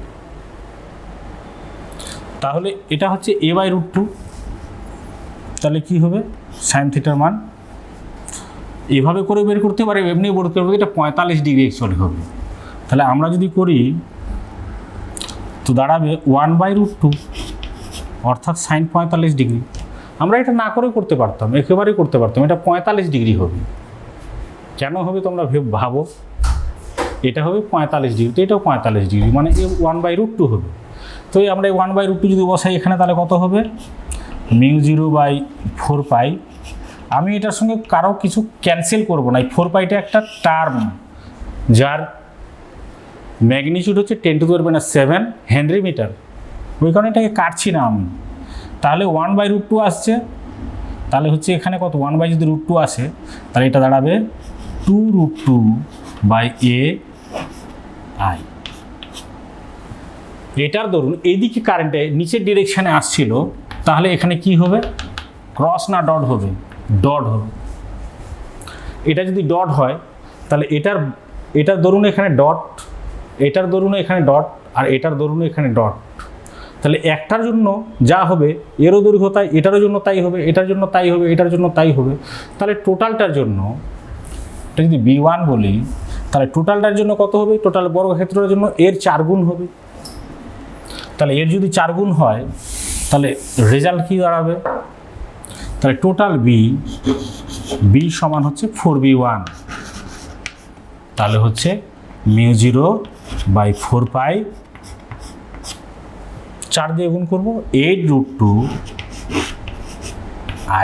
তাহলে এটা হচ্ছে a/√2, তাহলে কি হবে sin θ মান এভাবে করে বের করতে পারি, এমনি বের করতে পারি, এটা 45 ডিগ্রি অ্যাকচুয়ালি হবে। তাহলে আমরা যদি করি তো দাঁড়াবে 1/√2 অর্থাৎ sin 45 ডিগ্রি। আমরা এটা না করে করতে পারতাম, একেবারেই করতে পারতাম, এটা 45 ডিগ্রি হবে। কেন হবে তোমরা ভাবো, এটা হবে 45 ডিগ্রি, তো এটাও 45 ডিগ্রি, মানে 1/√2 হবে। তো আমরা এই 1/√2 যদি বসাই এখানে তাহলে কত হবে, μ0/4 আমি এটার সঙ্গে কারো কিছু ক্যান্সেল করব না, এই 4 একটা টার্ম যার ম্যাগনিটিউড হচ্ছে 10⁻⁷ হেনরি মিটার, ওই কারণে এটাকে কাটছি না আমি। তাহলে 1/√2 আসছে, তাহলে হচ্ছে এখানে কত 1 যদি √2 আসে তাহলে এটা দাঁড়াবে 2√2/a/i। এটার ধরুন এইদিকে কারেন্টে নিচের ডিরেকশানে আসছিল, তাহলে এখানে কি হবে, ক্রস না ডট হবে, ডট হবে। এটা যদি ডট হয় তাহলে এটার দরুন এখানে ডট, এটার দরুন এখানে ডট, আর এটার দরুন এখানে ডট, তাহলে একটার জন্য যা হবে এরও দৈর্ঘ্য তাই, এটারও জন্য তাই হবে, এটার জন্য তাই হবে, এটার জন্য তাই হবে। তাহলে টোটালটার জন্য এটা যদি b1 বলি তাহলে টোটালটার জন্য কত হবে, টোটাল বর্গক্ষেত্রের জন্য এর 4 গুণ হবে। তাহলে এর যদি 4 গুণ হয় তাহলে রেজাল্ট কি দাঁড়াবে, তাহলে টোটাল b সমান হচ্ছে 4b1, তাহলে হচ্ছে μ0/4 4 দিয়ে গুণ করবো 8√2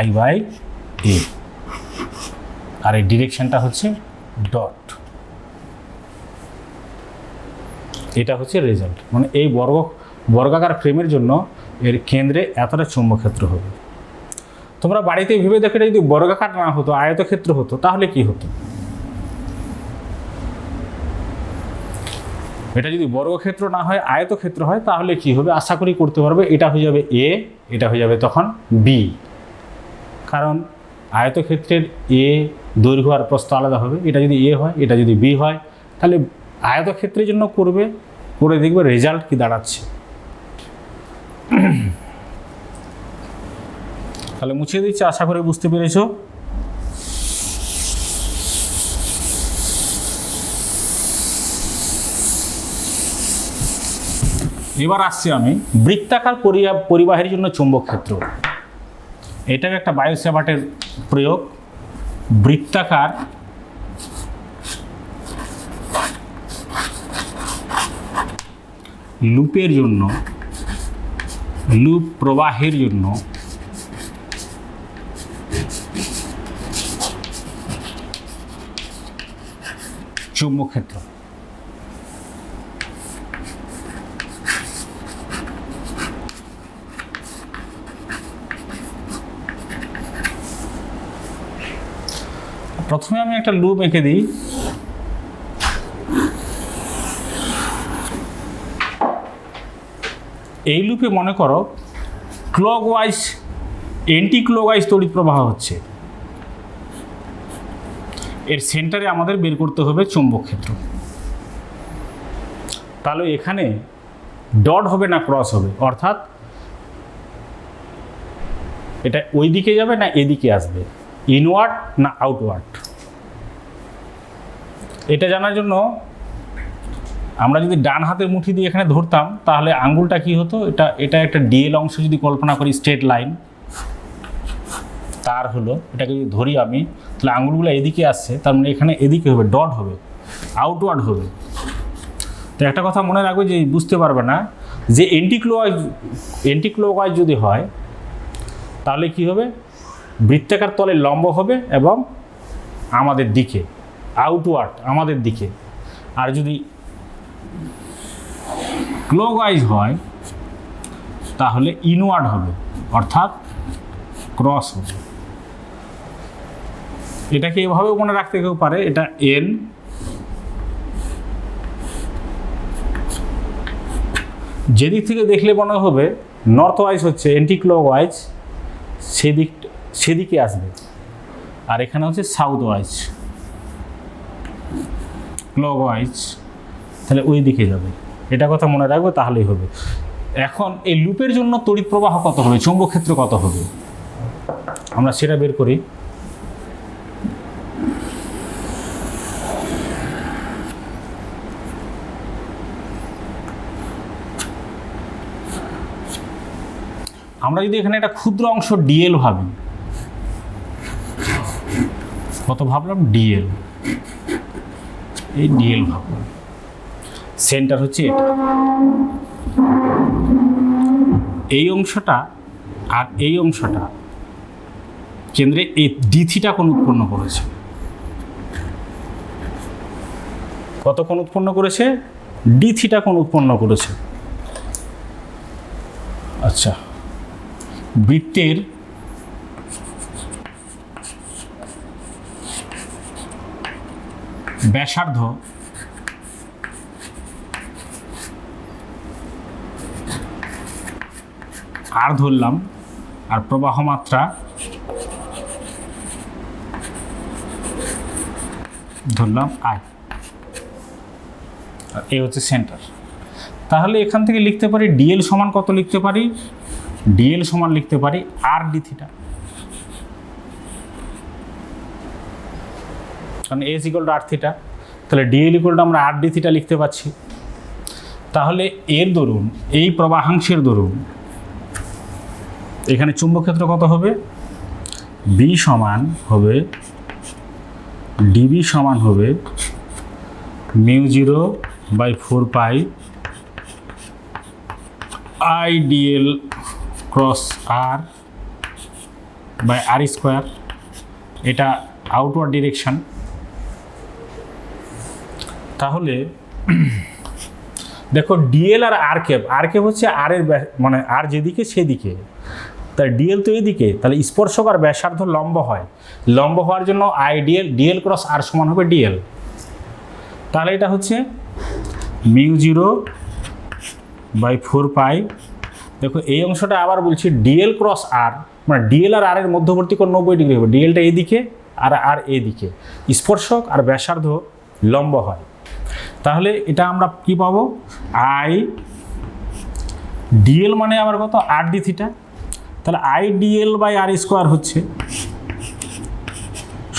I/a, আর এই ডিরেকশনটা হচ্ছে ডট। এটা হচ্ছে রেজাল্ট, মানে এই বর্গাকার ফ্রেমের জন্য এর কেন্দ্রে এতটা চৌম্বকক্ষেত্র হবে। তোমরা বাড়িতে ভেবে দেখো, এটা যদি বর্গাকার না হতো আয়তক্ষেত্র হতো তাহলে কি হতো, এটা যদি বর্গক্ষেত্র না হয় আয়তক্ষেত্র হয় তাহলে কি হবে আশা করি করতে পারবে, এটা হয়ে যাবে a, এটা হয়ে যাবে তখন b, কারণ আয়তক্ষেত্রের a দৈর্ঘ্য আর প্রস্থ আলাদা হবে। এটা যদি a হয়, এটা যদি b হয়, তাহলে আয়তক্ষেত্রের জন্য করবে, করে দেখবে রেজাল্ট কি দাঁড়াচ্ছে। তাহলে মুছিয়ে দিচ্ছি, আশা করি বুঝতে পেরেছো। এবার আসছি আমি বৃত্তাকার পরিবাহের জন্য চুম্বক ক্ষেত্র। এটাও একটা বায়ু সেভার্টের প্রয়োগ। বৃত্তাকার লুপের জন্য, লুপ প্রবাহের জন্য চুম্বক ক্ষেত্র। প্রথমে আমি একটা লুপ এঁকে দিই। এই লুপে মনে করো ক্লকওয়াইজ এন্টি ক্লকওয়াইজ তড়িৎ প্রবাহ হচ্ছে। এর সেন্টারে আমাদের বের করতে হবে চুম্বক ক্ষেত্র। তাহলে এখানে ডট হবে না ক্রস হবে, অর্থাৎ এটা ওই দিকে যাবে না এদিকে আসবে, ইনওয়ার্ড না আউটওয়ার্ড। এটা জানার জন্য আমরা যদি ডান হাতের মুঠি দিয়ে এখানে ধরতাম তাহলে আঙ্গুলটা কি হতো, এটা একটা ডিএল অংশ যদি কল্পনা করি, স্ট্রেট লাইন তার হলো, এটাকে যদি ধরি আমি তাহলে আঙ্গুলগুলো এদিকে আসছে, তার মানে এখানে এদিকে হবে, ডট হবে, আউটওয়ার্ড হবে। তো একটা কথা মনে রাখবে যে বুঝতে পারবে না যে এন্টি ক্লকওয়াইজ যদি হয় তাহলে কি হবে, বৃত্তাকার তলে লম্ব হবে এবং আমাদের দিকে, আউটওয়ার্ড আমাদের দিকে। আর যদি ক্লকওয়াইজ হয় তাহলে ইনওয়ার্ড হবে, অর্থাৎ ক্রস হবে। এটাকে এভাবেও মনে রাখতে কেউ পারে, এটা এন, যেদিক থেকে দেখলে মনে হবে নর্থ ওয়াইজ হচ্ছে এন্টি ক্লকওয়াইজ, সেদিকে আসবে। আর এখানে হচ্ছে সাউথ ওয়াইজ ক্লকওয়াইজ, তাহলে ওই দিকে যাবে। এটা কথা মনে রাখবে, তাহলেই হবে। এখন এই লুপের জন্য তড়িৎ প্রবাহ কত হবে, চৌম্বক ক্ষেত্র কত হবে, আমরা সেটা বের করি। আমরা যদি এখানে একটা ক্ষুদ্র অংশ ডিএল ভাবি, কত ভাবলাম, ডিএল, এই ডিএল ভাবলাম, সেন্টার হচ্ছে এটা, এই অংশটা আর এই অংশটা কেন্দ্রে এই ডি থিটা কোণ উৎপন্ন করেছে। কত কোণ উৎপন্ন করেছে, ডি থিটা কোণ উৎপন্ন করেছে। আচ্ছা, বৃত্তের ব্যাসার্ধ আর ধরলাম, আর প্রবাহ মাত্রা ধরলাম আই, আর এই হচ্ছে সেন্টার। তাহলে এখান থেকে লিখতে পারি ডিএল সমান কত লিখতে পারি, ডিএল সমান লিখতে পারি আর ডি থিটা, কারণ s equal to r theta, তাহলে ডিএল ইকুয়াল টু আমরা আর ডি থিটা লিখতে পাচ্ছি। তাহলে এর দরুন, এই প্রবাহাংশের দরুন এখানে চুম্বক ক্ষেত্র কত হবে, বি সমান হবে, ডিবি সমান হবে mu 0/4 I DL cross r by R square. এটা আউটওয়ার্ড ডিরেকশন। তাহলে দেখো ডিএল আর আর ক্যাপ হচ্ছে আর এর মানে আর যেদিকে সেদিকে, তাহলে ডিএল তো এদিকে, তাহলে স্পর্শক আর ব্যাসার্ধ লম্ব হয়, লম্ব হওয়ার জন্য আই ডিএল ক্রস আর সমান হবে ডিএল। তাহলে এটা হচ্ছে মিউ 0/4 দেখো এই অংশটা আবার বলছি ডিএল ক্রস আর, মানে ডিএল আর আর এর মধ্যবর্তী কোণ 90 ডিগ্রি হবে, ডিএলটা এইদিকে আর আর এইদিকে, স্পর্শক আর ব্যাসার্ধ লম্ব হয়। তাহলে এটা আমরা কি পাবো, আই ডিএল মানে আবার কত, আর ডি থিটা, তাহলে I dl by R square হচ্ছে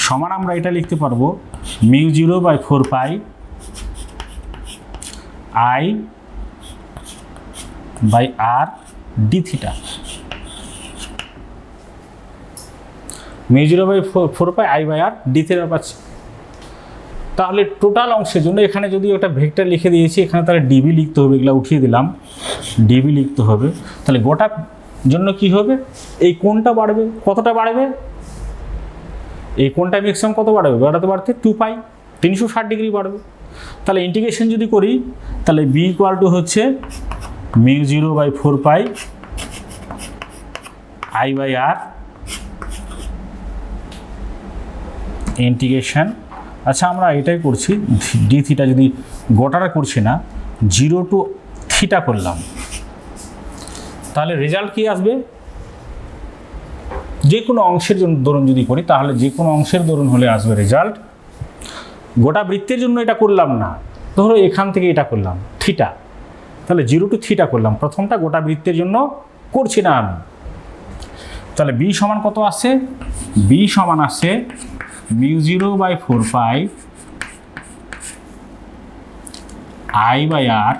সমান, আমরা এটা লিখতে পারবো mu 0/4 I by R d theta, μ0/4 I by R d theta পাচ্ছি। তাহলে টোটাল অংশের জন্য এখানে যদি ওটা ভেক্টর লিখে দিয়েছি, এখানে তাহলে ডিবি লিখতে হবে, এগুলো উঠিয়ে দিলাম, ডিবি লিখতে হবে। তাহলে গোটা জন্য কি হবে, এই কোণটা বাড়বে, কতটা বাড়বে, এই কোণটা ম্যাক্সিমাম কত বাড়বে, বাড়তে 2π, 360 ডিগ্রি বাড়বে। তাহলে ইন্টিগ্রেশন যদি করি, তাহলে বি ইকুয়াল টু হচ্ছে μ0/4 আই বাই আর ইন্টিগ্রেশন। আচ্ছা, আমরা এটাই করছি, ডি থিটা যদি গোটাটা করছি না, 0 টু থিটা করলাম, তাহলে রেজাল্ট কি আসবে, যে কোনো অংশের জন্য দরুন যদি করি, তাহলে যে কোনো অংশের দরুন হলে আসবে রেজাল্ট। গোটা বৃত্তের জন্য এটা করলাম না, ধরো এখান থেকে এটা করলাম থিটা, তাহলে 0 টু থিটা করলাম, প্রথমটা গোটা বৃত্তের জন্য করছি না আমি। তাহলে বি সমান কত আসছে, বি সমান আসছে μ0/4 I by R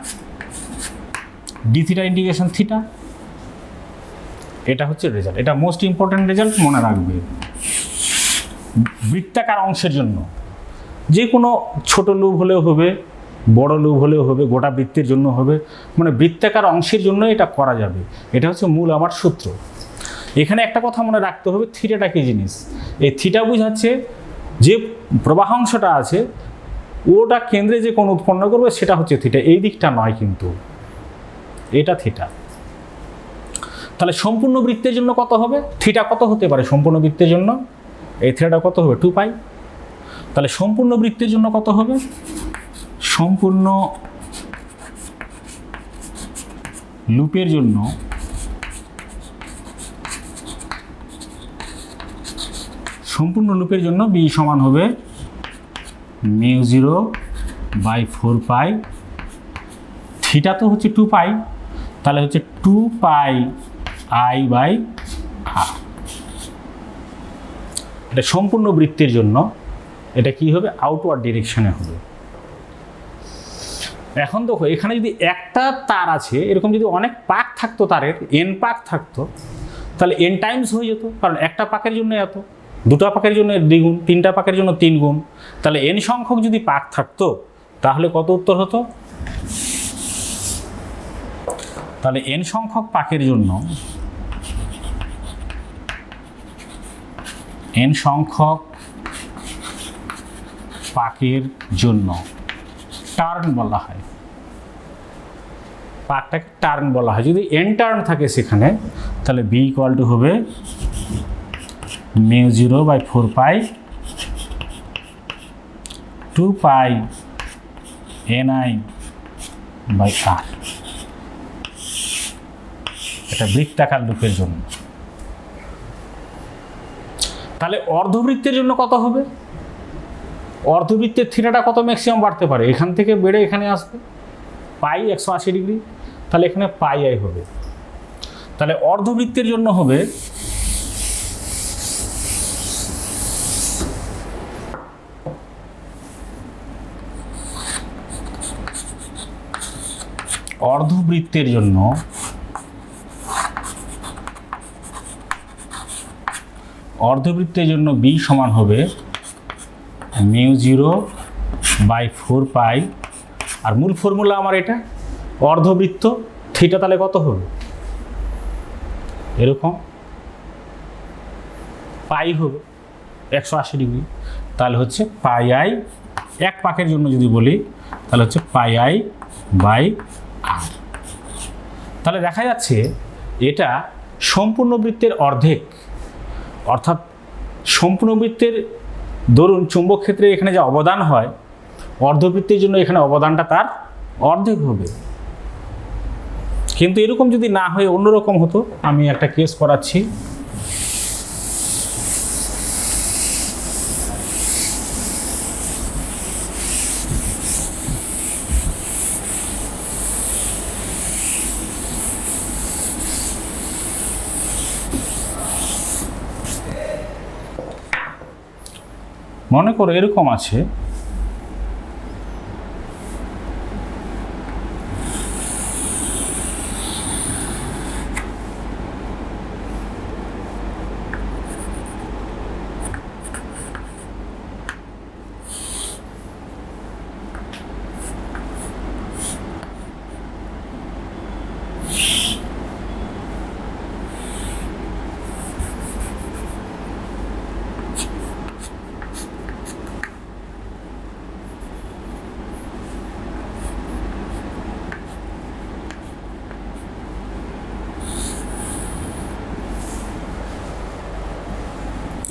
d theta integration theta. এটা হচ্ছে রেজাল্ট, এটা মোস্ট ইম্পর্টেন্ট রেজাল্ট, মনে রাখবে। বৃত্তাকার অংশের জন্য যে কোনো ছোট লুপ হলেও হবে, বড় লুপ হলেও হবে, গোটা বৃত্তের জন্য হবে, মানে বৃত্তাকার অংশের জন্য এটা করা যাবে। এটা হচ্ছে মূল আমার সূত্র। এখানে একটা কথা মনে রাখতে হবে, থিটাটা কি জিনিস, এই থিটা বোঝাচ্ছে যে প্রবাহ অংশটা আছে ওটা কেন্দ্রে যে কোণ উৎপন্ন করবে সেটা হচ্ছে থিটা, এই দিকটা নয় কিন্তু, এটা থিটা। তাহলে সম্পূর্ণ বৃত্তের জন্য কত হবে, থিটা কত হতে পারে সম্পূর্ণ বৃত্তের জন্য, এই থিটাটা কত হবে 2π। তাহলে সম্পূর্ণ বৃত্তের জন্য কত হবে, সম্পূর্ণ লুপের জন্য বি সমান হবে μ0/4 থিটা তো হচ্ছে 2π, তাহলে হচ্ছে 2π আই বাই আর। এটা সম্পূর্ণ বৃত্তের জন্য এটা কি হবে, আউটওয়ার্ড ডিরেকশনে হবে। এখন দেখো এখানে যদি একটা তার আছে, এরকম যদি অনেক পাক থাকতো, তারের এন পাক থাকতো, তাহলে এন টাইমস হয়ে যেত, কারণ একটা পাকের জন্য এত, দুটা পাকের জন্য দ্বিগুণ, তিনটা পাকের জন্য 3 গুণ। তাহলে এন সংখ্যক যদি পাক থাকতো তাহলে কত উত্তর হতো, তাহলে এন সংখ্যক পাকের জন্য, এন সংখ্যক পাকের জন্য টার্ন বলা হয়, পাকটাকে টার্ন বলা হয়। যদি এন টার্ন থাকে সেখানে, তাহলে বি ইকুয়াল টু হবে μ0/4 2π ni বাই আর। এটা বৃত্তাকার লুপের জন্য। তাহলে অর্ধবৃত্তের জন্য কত হবে, অর্ধবৃত্তের থিটাটা কত ম্যাক্সিমাম বাড়তে পারে, এখান থেকে বেড়ে এখানে আসবে পাই 180 ডিগ্রি, তাহলে এখানে পাই আই হবে। তাহলে অর্ধবৃত্তের জন্য হবে অর্ধবৃত্তের জন্য বি সমান হবে μ0/4 আর মূল ফর্মুলা আমার এটা, অর্ধবৃত্ত থিটা তাহলে কত হবে, এরকম পাই হবে 180 ডিগ্রি, তাহলে হচ্ছে পাই আই, এক পাকের জন্য যদি বলি তাহলে হচ্ছে পাই আই বাই আর। তাহলে দেখা যাচ্ছে এটা সম্পূর্ণ বৃত্তের অর্ধেক, অর্থাৎ সম্পূর্ণ বৃত্তের ধরুন চুম্বক ক্ষেত্রে এখানে যে অবদান হয়, অর্ধবৃত্তের জন্য এখানে অবদানটা তার অর্ধেক হবে। কিন্তু এরকম যদি না হয়ে অন্যরকম হতো, আমি একটা কেস করাচ্ছি। মনে করো এরকম আছে,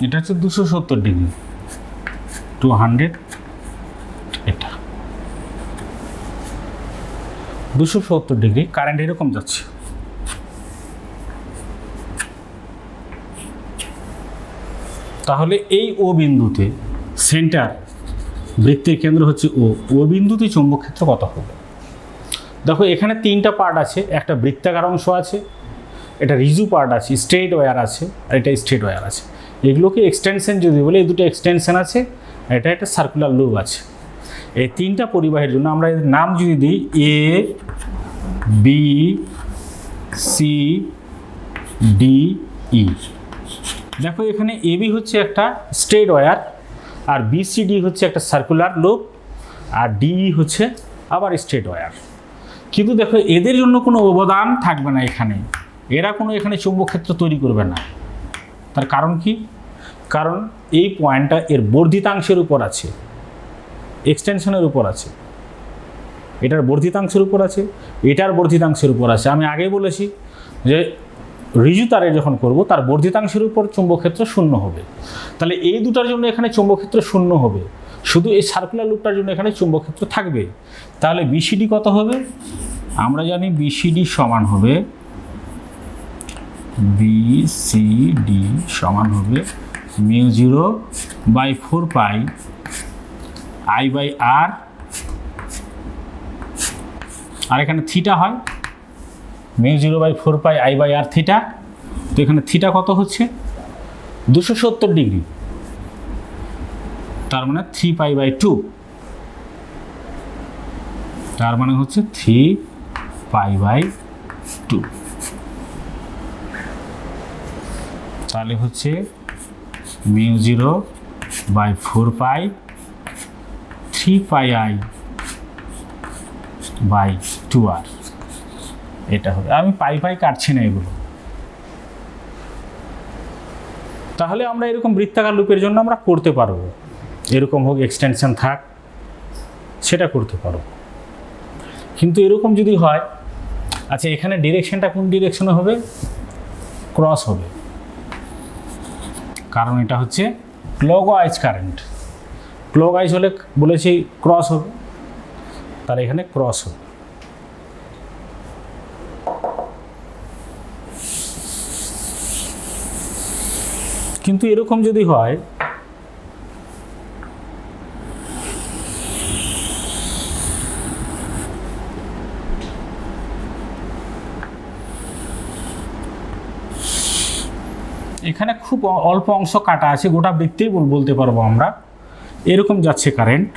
এটা হচ্ছে 270 ডিগ্রি, 200, এটা 270 ডিগ্রি, কারেন্ট এরকম যাচ্ছে। তাহলে এই ও বিন্দুতে সেন্টার, বৃত্তের কেন্দ্র হচ্ছে ও বিন্দুতে চৌম্বক ক্ষেত্র কত হবে? দেখো এখানে তিনটা পার্ট আছে, একটা বৃত্তাকার অংশ আছে, এটা রিজু পার্ট আছে, স্ট্রেট ওয়্যার আছে, আর এটা স্ট্রেট ওয়্যার আছে। এগুলোকে এক্সটেনশন যদি বলে, এই দুটো এক্সটেনশন আছে, এটা একটা সার্কুলার লুপ আছে। এই তিনটা পরিবাহের জন্য আমরা এর নাম যদি দিই A B C D E. দেখো এখানে এবি হচ্ছে একটা স্ট্রেট ওয়্যার, আর বিসিডি হচ্ছে একটা সার্কুলার লুপ, আর ডিই হচ্ছে আবার স্ট্রেট ওয়্যার। কিন্তু দেখো এদের জন্য কোনো অবদান থাকবে না এখানে, এরা কোনো এখানে চৌম্বক ক্ষেত্র তৈরি করবে না। তার কারণ কি? কারণ এই পয়েন্টটা এর বর্ধিতাংশের উপর আছে, এক্সটেনশনের উপর আছে, এটার বর্ধিতাংশের উপর আছে, এটার বর্ধিতাংশের উপর আছে। আমি আগেই বলেছি যে রিজু তারে যখন করব তার বর্ধিতাংশের উপর চৌম্বক ক্ষেত্র শূন্য হবে। তাহলে এই দুটার জন্য এখানে চৌম্বক ক্ষেত্র শূন্য হবে, শুধু এই সার্কুলার লুপটার জন্য এখানে চৌম্বক ক্ষেত্র থাকবে। তাহলে বিসিডি কত হবে? আমরা জানি বিসিডি সমান হবে বিসিডি সমান হবে μ0/4 পাই I/r, আর এখানে থিটা হয় μ0/4 পাই I/r থিটা। তো এখানে থিটা কত হচ্ছে? 270 ডিগ্রি, তার মানে 3π/2, তার মানে হচ্ছে 3π/2। তাহলে হচ্ছে μ0/4 পাই 3πi/2r, এটা হবে। আমি পাই কাটছি না এগুলো। তাহলে আমরা এরকম বৃত্তাকার লুপের জন্য আমরা করতে পারবো, এরকম হোক এক্সটেনশন থাক, সেটা করতে পারবো। কিন্তু এরকম যদি হয়, আচ্ছা এখানে ডিরেকশনটা কোন ডিরেকশনে হবে? ক্রস হবে, কারণ এটা হচ্ছে ক্লকওয়াইজ কারেন্ট। ক্লকওয়াইজ হলে বলেছি ক্রস হবে, তার এখানে ক্রস হবে। কিন্তু এরকম যদি হয়, এখানে খুব অল্প অংশ কাটা আছে, গোটা বৃত্তেই বলতে পারবো আমরা। এরকম যাচ্ছে কারেন্ট,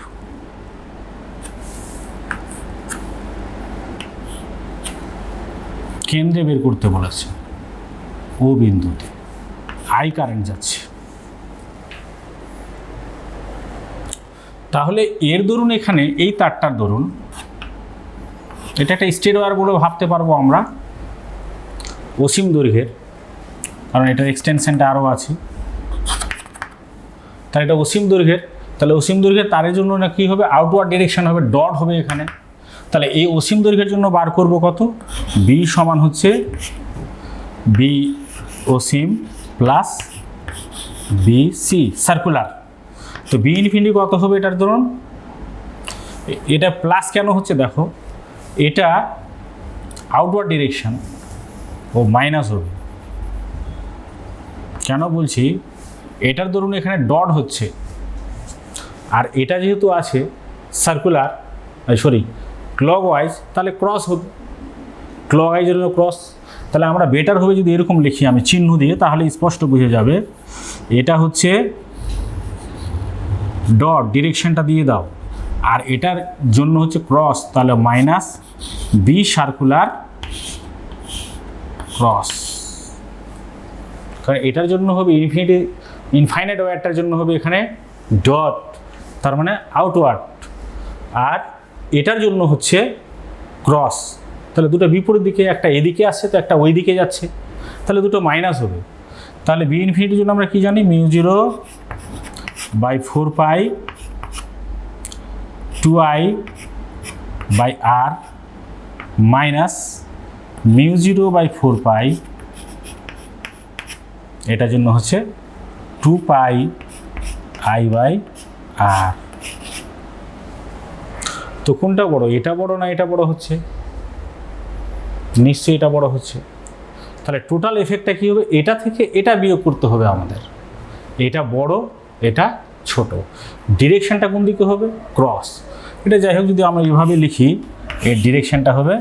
কেন্দ্রে বের করতে বলেছে, ও বিন্দুতে আই কারেন্ট যাচ্ছে। তাহলে এর দরুন এখানে এই তারটার দরুন, এটা একটা স্ট্রেট ওয়্যার বলে ভাবতে পারবো আমরা, অসীম দৈর্ঘ্যের, কারণ এটার এক্সটেনশনটা আরও আছে। তাহলে এটা অসীম দৈর্ঘ্যের, তাহলে অসীম দৈর্ঘ্যের তারের জন্য না কী হবে? আউটওয়ার্ড ডিরেকশন হবে, ডট হবে এখানে। তাহলে এই অসীম দৈর্ঘ্যের জন্য বার করব কত? বি সমান হচ্ছে বি অসীম প্লাস বি সি সার্কুলার। তো বি ইনফিনিটি কত হবে এটার ধরুন? এটা প্লাস কেন হচ্ছে দেখো, এটা আউটওয়ার্ড ডিরেকশন, ও মাইনাস হবে। কেন বলছি? এটার ধরুন এখানে ডট হচ্ছে, আর এটা যেহেতু আছে সার্কুলার, ক্লকওয়াইজ, তাহলে ক্রস হবে, ক্লকওয়াইজের জন্য ক্রস। তাহলে আমরা বেটার হবে যদি এরকম লিখি আমি চিহ্ন দিয়ে, তাহলে স্পষ্ট বুঝে যাবে। এটা হচ্ছে ডট, ডিরেকশনটা দিয়ে দাও, আর এটার জন্য হচ্ছে ক্রস, তাহলে মাইনাস বি সার্কুলার ক্রস। কারণ এটার জন্য হবে ইনফাইনাইট ওয়্যারটার জন্য হবে এখানে ডট, তার মানে আউটওয়ার্ড, আর এটার জন্য হচ্ছে ক্রস। তাহলে দুটো বিপরীত দিকে, একটা এদিকে আসছে তো একটা ওই দিকে যাচ্ছে, তাহলে দুটো মাইনাস হবে। তাহলে বি ইনফিনিটির জন্য আমরা কি জানি? μ0/4 পাই 2i/r মাইনাস μ0/4 পাই, এটার জন্য হচ্ছে টু পাই আই বাই আর। তো কোনটা বড়, এটা বড় না এটা বড় হচ্ছে? নিশ্চয়ই এটা বড় হচ্ছে। তাহলে টোটাল এফেক্টটা কী হবে, এটা থেকে এটা বিয়োগ করতে হবে আমাদের। এটা বড়, এটা ছোট, ডিরেকশনটা কোন দিকে হবে, ক্রস। এটা যাই হোক, যদি আমরা এইভাবে লিখি, এর ডিরেকশনটা হবে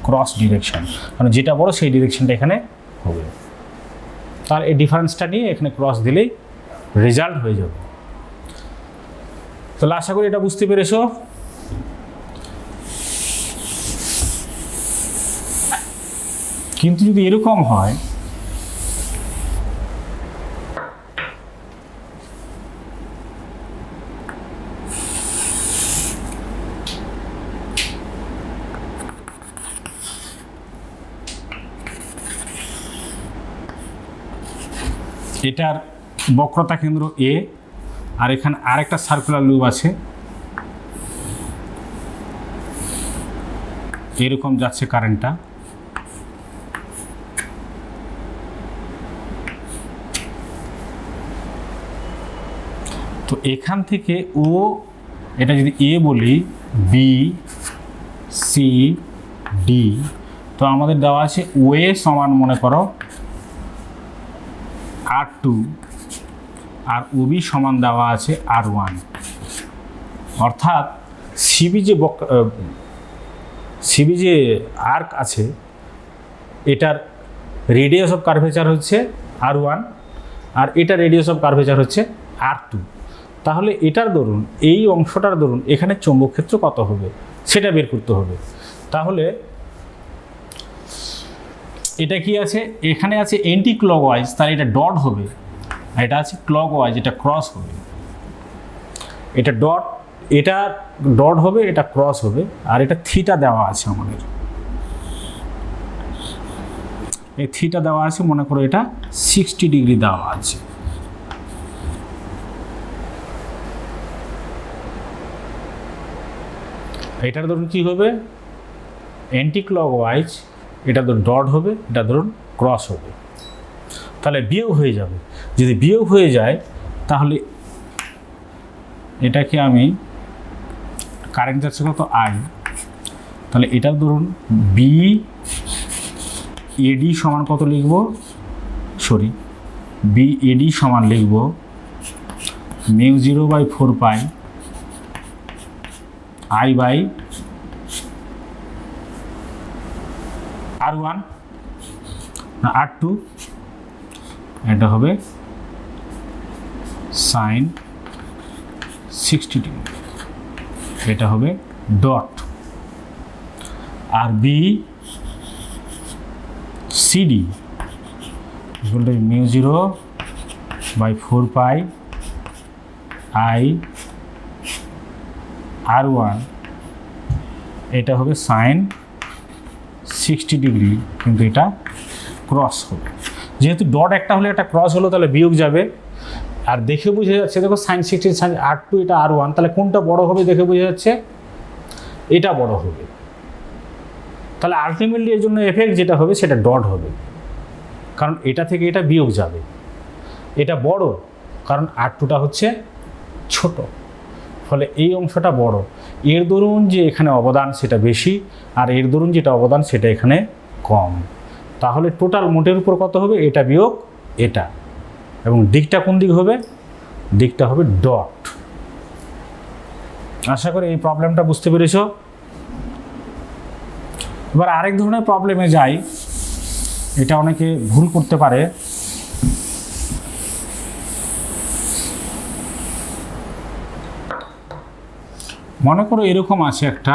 ক্রস ডিরেকশন, মানে যেটা বড় সেই ডিরেকশনটা এখানে হবে। তার এই ডিফারেন্সটা নিয়ে এখানে ক্রস দিলেই রেজাল্ট হয়ে যাবে। তাহলে আশা করি এটা বুঝতে পেরেছো। কিন্তু যদি এরকম হয়, এটার বক্রতা কেন্দ্র এ, আর এখানে আরেকটা সার্কুলার লুপ আছে, এরকম যাচ্ছে কারেন্টটা। তো এখান থেকে ও, এটা যদি এ বলি, বি সি ডি, তো আমাদের দেওয়া আছে ও এ সমান মনে করো R2 আর ওবি সমান দেওয়া আছে R1। অর্থাৎ সিবি যে আর্ক আছে, এটার রেডিয়াস অফ কার্ভেচার হচ্ছে R1 আর এটা রেডিয়াস অফ কার্ভেচার হচ্ছে R2। তাহলে এটার দরুন, এই অংশটার দরুন এখানে চৌম্বক ক্ষেত্র কত হবে সেটা বের করতে হবে। তাহলে এটা কি আছে, এখানে আছে এন্টি ক্লকওয়াইজ, তাহলে এটা ডট হবে, আর এটা আছে ক্লকওয়াইজ, এটা ক্রস হবে। এটা ডট হবে, এটা ক্রস হবে, আর এটা থিটা দেওয়া আছে আমাদের। এই থিটা দেওয়া আছে, মনে করো এটা 60 ডিগ্রি দেওয়া আছে। এটার ধরুন কি হবে, অ্যান্টি ক্লকওয়াইজ, এটা ধরুন ডট হবে, এটা ধরুন ক্রস হবে। তাহলে বিয়োগ হয়ে যাবে। যদি বিয়োগ হয়ে যায়, তাহলে এটাকে আমি, কারেন্ট যাচ্ছে কত আই, তাহলে এটার ধরুন বি এডি সমান কত লিখব, বি এডি সমান লিখব μ0/4 পাই আই বাই R1 না R2, এটা হবে সাইন 60 ডিগ্রি, এটা হবে ডট। আর B CD μ0/4 pi I R1, এটা হবে সাইন 60 ডিগ্রি, কিন্তু এটা ক্রস হবে। যেহেতু ডট একটা হলে একটা ক্রস হলো, তাহলে বিয়োগ যাবে। আর দেখে বুঝে যাচ্ছে, দেখো সাইন 60 সাইন R2, এটা R1, তাহলে কোনটা বড় হবে দেখে বুঝে যাচ্ছে এটা বড় হবে। তাহলে আলটিমেটলি এর জন্য এফেক্ট যেটা হবে সেটা ডট হবে, কারণ এটা থেকে এটা বিয়োগ যাবে। এটা বড় কারণ R2টা হচ্ছে ছোট, ফলে এই অংশটা বড়। এর দরুন যে এখানে অবদান সেটা বেশি, আর এর দরুন যেটা অবদান সেটা এখানে কম। তাহলে টোটাল মোটের উপর কত হবে, এটা বিয়োগ এটা, এবং দিকটা কোন দিক হবে, দিকটা হবে ডট। আশা করি এই প্রবলেমটা বুঝতে পেরেছ। এবার আরেক ধরনের প্রবলেমে যাই, এটা অনেকে ভুল করতে পারে। মনে করো এরকম আছে একটা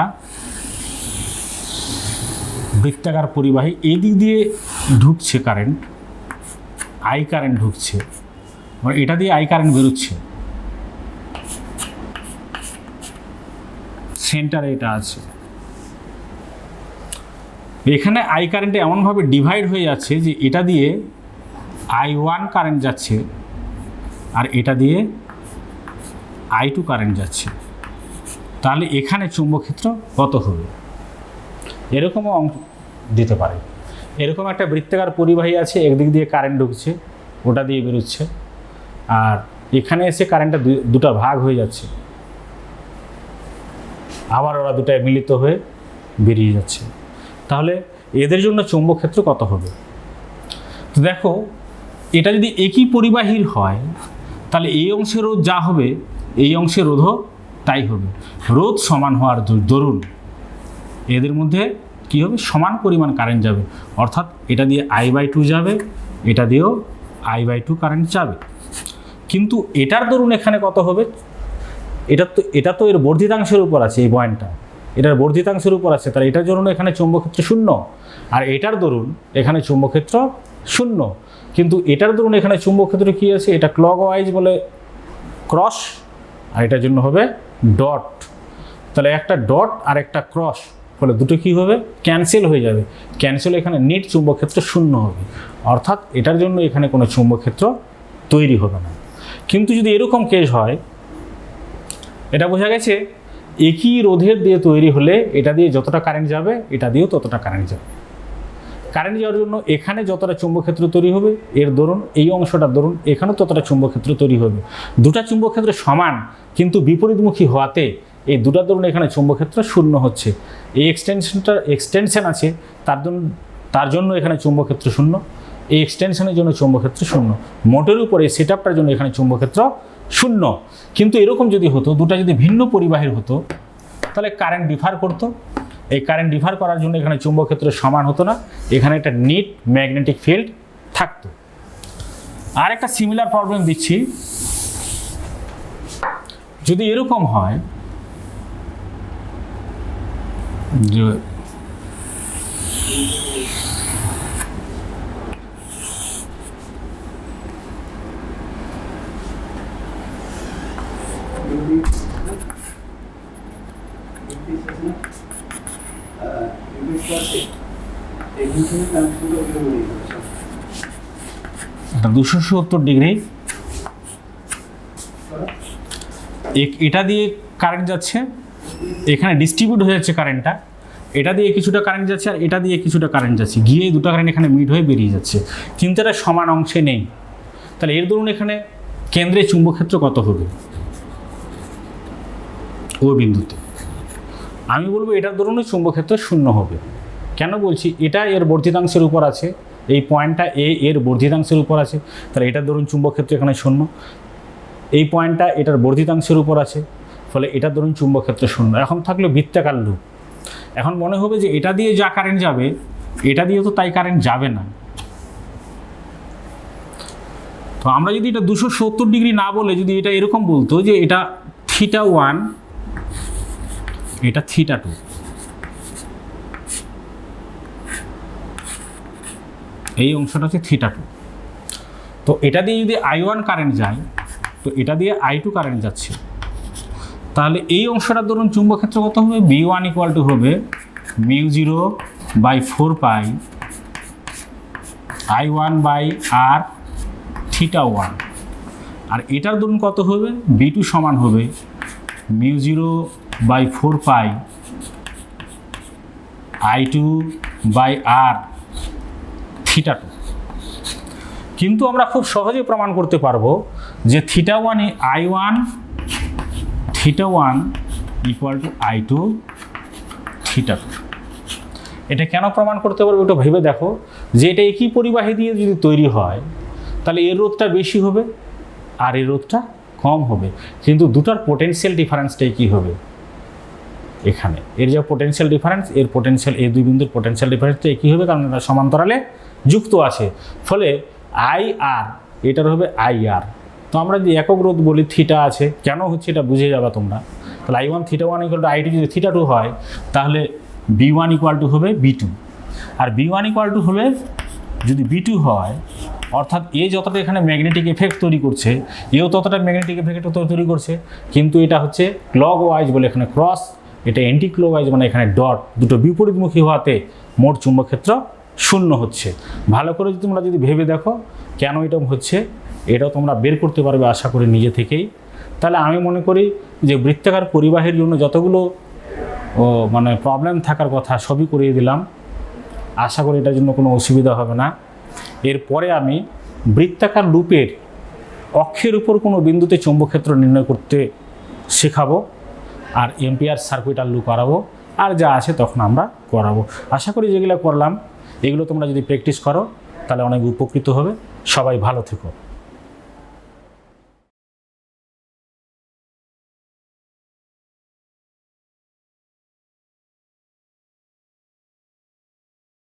বৃত্তাকার পরিবাহী, এই দিক দিয়ে ঢুকছে কারেন্ট, আই কারেন্ট ঢুকছে, এটা দিয়ে আই কারেন্ট বেরোচ্ছে, সেন্টারে এটা আছে। এখানে আই কারেন্টে এমনভাবে ডিভাইড হয়ে যাচ্ছে যে এটা দিয়ে I1 কারেন্ট যাচ্ছে আর এটা দিয়ে I2 কারেন্ট যাচ্ছে। তাহলে এখানে চুম্বক ক্ষেত্র কত হবে, এরকমও অঙ্ক দিতে পারে। এরকম একটা বৃত্তাকার পরিবাহী আছে, একদিক দিয়ে কারেন্ট ঢুকছে, ওটা দিয়ে বেরোচ্ছে, আর এখানে এসে কারেন্টটা দুটা ভাগ হয়ে যাচ্ছে, আবার ওরা দুটায় মিলিত হয়ে বেরিয়ে যাচ্ছে। তাহলে এদের জন্য চৌম্বক ক্ষেত্র কত হবে? তো দেখো, এটা যদি একই পরিবাহীর হয় তাহলে এই অংশের রোধ যা হবে এই অংশের রোধও তাই হবে। রোধ সমান হওয়ার দরুন এদের মধ্যে কি হবে? সমান পরিমাণ কারেন্ট যাবে, অর্থাৎ এটা দিয়ে I/2 যাবে, এটা দিয়েও I/2 কারেন্ট যাবে। কিন্তু এটার দরুন এখানে কত হবে? এটা তো এর বর্ধিতাংশের উপর আছে, এই পয়েন্টটা এটার বর্ধিতাংশের উপর আছে, তাহলে এটার জন্য এখানে চৌম্বকক্ষেত্র 0, আর এটার দরুন এখানে চৌম্বকক্ষেত্র 0। কিন্তু এটার দরুন এখানে চৌম্বকক্ষেত্র কি আছে? এটা ক্লকওয়াইজ বলে ক্রস, আর এটার জন্য হবে ডট। তাহলে একটা ডট আর একটা ক্রস, ফলে দুটো কি হবে? ক্যান্সেল হয়ে যাবে। ক্যান্সেল, এখানে নেট চৌম্বকক্ষেত্র 0 হবে, অর্থাৎ এটার জন্য এখানে কোনো চৌম্বকক্ষেত্র তৈরি হবে না। কিন্তু যদি এরকম কেস হয়, এটা বোঝা গেছে একই রোধের দিয়ে তৈরি হলে এটা দিয়ে যতটা কারেন্ট যাবে এটা দিয়েও ততটা কারেন্ট যাবে। কারেন্ট যাওয়ার জন্য এখানে যতটা চৌম্বকক্ষেত্র তৈরি হবে এর দরুন এই অংশটার দরুন এখানেও ততটা চৌম্বকক্ষেত্র তৈরি হবে। দুটা চৌম্বকক্ষেত্র সমান কিন্তু বিপরীতমুখী হওয়াতে এই দুটার দরুন এখানে চৌম্বকক্ষেত্র 0 হচ্ছে। এই এক্সটেনশন আছে, তার জন্য এখানে চৌম্বকক্ষেত্র 0, এই এক্সটেনশনের জন্য চৌম্বকক্ষেত্র 0। মোটের উপর এই সেটআপটার জন্য এখানে চৌম্বকক্ষেত্র 0। কিন্তু এরকম যদি হতো, দুটা যদি ভিন্ন পরিবাহীর হতো, তাহলে কারেন্ট ডিফার করতো। এই কারেন্ট ডিফার করার জন্য এখানে চৌম্বকক্ষেত্র সমান হতো না, এখানে একটা নেট ম্যাগনেটিক ফিল্ড থাকতো। আর একটা সিমিলার প্রবলেম দিচ্ছি, যদি এরকম হয় যে এটা 270 ডিগ্রি, এটা দিয়ে কারেন্ট যাচ্ছে, এখানে ডিস্ট্রিবিউট হয়ে যাচ্ছে কারেন্টটা, এটা দিয়ে কিছুটা কারেন্ট যাচ্ছে আর এটা দিয়ে কিছুটা কারেন্ট যাচ্ছে, গিয়ে দুটো কারেন্ট এখানে মিট হয়ে বেরিয়ে যাচ্ছে, কিন্তু এটা সমান অংশে নেই। তাহলে এর দরুন এখানে কেন্দ্রে চুম্বকক্ষেত্র কত হবে ও বিন্দুতে? আমি বলবো এটার দরুন চুম্বকক্ষেত্র 0 হবে। কেন বলছি? এটা এর বর্ধিতাংশের উপর আছে, এই পয়েন্টটা এর বর্ধিতাংশের উপর আছে, তাহলে এটার দরুন চুম্বকক্ষেত্র এখানে 0। এই পয়েন্টটা এটার বর্ধিতাংশের উপর আছে, ফলে এটার দরুন চুম্বকক্ষেত্র 0। এখন থাকলো বৃত্তাকার লুপ। এখন মনে হবে যে এটা দিয়ে যা কারেন্ট যাবে এটা দিয়ে তো তাই কারেন্ট যাবে না। তো আমরা যদি এটা 270 ডিগ্রি না বলে যদি এটা এরকম বলতো যে এটা θ1, এটা θ2, এই অংশটা হচ্ছে θ2, তো এটা দিয়ে যদি I1 কারেন্ট যায় তো এটা দিয়ে I2 কারেন্ট যাচ্ছে, তাহলে এই অংশটার ধরুন চুম্বকক্ষেত্র কত হবে? B1 = হবে μ0/4π I1/r θ1। আর এটার ধরুন কত হবে? B2 সমান হবে μ0/4π I2/r θ2। কিন্তু আমরা খুব সহজে প্রমাণ করতে পারবো যে θ1 I1 θ1 = I2 θ2। এটা কেন প্রমাণ করতে পারবো এটা ভেবে দেখো, যে এটা একই পরিবাহী দিয়ে যদি তৈরি হয় তাহলে এর রোধটা বেশি হবে আর এর রোধটা কম হবে, কিন্তু দুটার পোটেনশিয়াল ডিফারেন্সটাই কি হবে? এখানে এর যা পোটেনশিয়াল ডিফারেন্স, এর পোটেনশিয়াল, এই দুই বিন্দুর পোটেনশিয়াল ডিফারেন্সটা একই হবে, কারণ এটা সমান্তরালে যুক্ত আছে। ফলে IR এটার হবে IR। তো আমরা যদি একক রোধ বলি, থিটা আছে, কেন হচ্ছে এটা বুঝে যাবে তোমরা। তাহলে I1 θ1 = I2 যদি θ2 হয় তাহলে B1 = হবে B2, আর B1 = হবে যদি B2 হয়, অর্থাৎ এ যতটা এখানে ম্যাগনেটিক এফেক্ট তৈরি করছে এও ততটা ম্যাগনেটিক এফেক্ট তৈরি করছে, কিন্তু এটা হচ্ছে ক্লকওয়াইজ বলে এখানে ক্রস, এটা অ্যান্টি ক্লকওয়াইজ মানে এখানে ডট, দুটো বিপরীতমুখী হওয়াতে মোট চুম্বকক্ষেত্র 0 হচ্ছে। ভালো করে তোমরা যদি ভেবে দেখো কেন এটা হচ্ছে, এটাও তোমরা বের করতে পারবে আশা করি নিজে থেকেই। তাহলে আমি মনে করি যে বৃত্তাকার পরিবাহীর জন্য যতগুলো মানে প্রবলেম থাকার কথা সবই করিয়ে দিলাম, আশা করি এটার জন্য কোনো অসুবিধা হবে না। এরপরে আমি বৃত্তাকার লুপের অক্ষের উপর কোনো বিন্দুতে চৌম্বক ক্ষেত্র নির্ণয় করতে শেখাবো, আর এম্পিয়ার সার্কিট আলু করাবো, আর যা আছে তখন আমরা করাবো। আশা করি যেগুলো করলাম এগুলো তোমরা যদি প্র্যাকটিস করো তাহলে অনেক উপকৃত হবে। সবাই ভালো থেকো।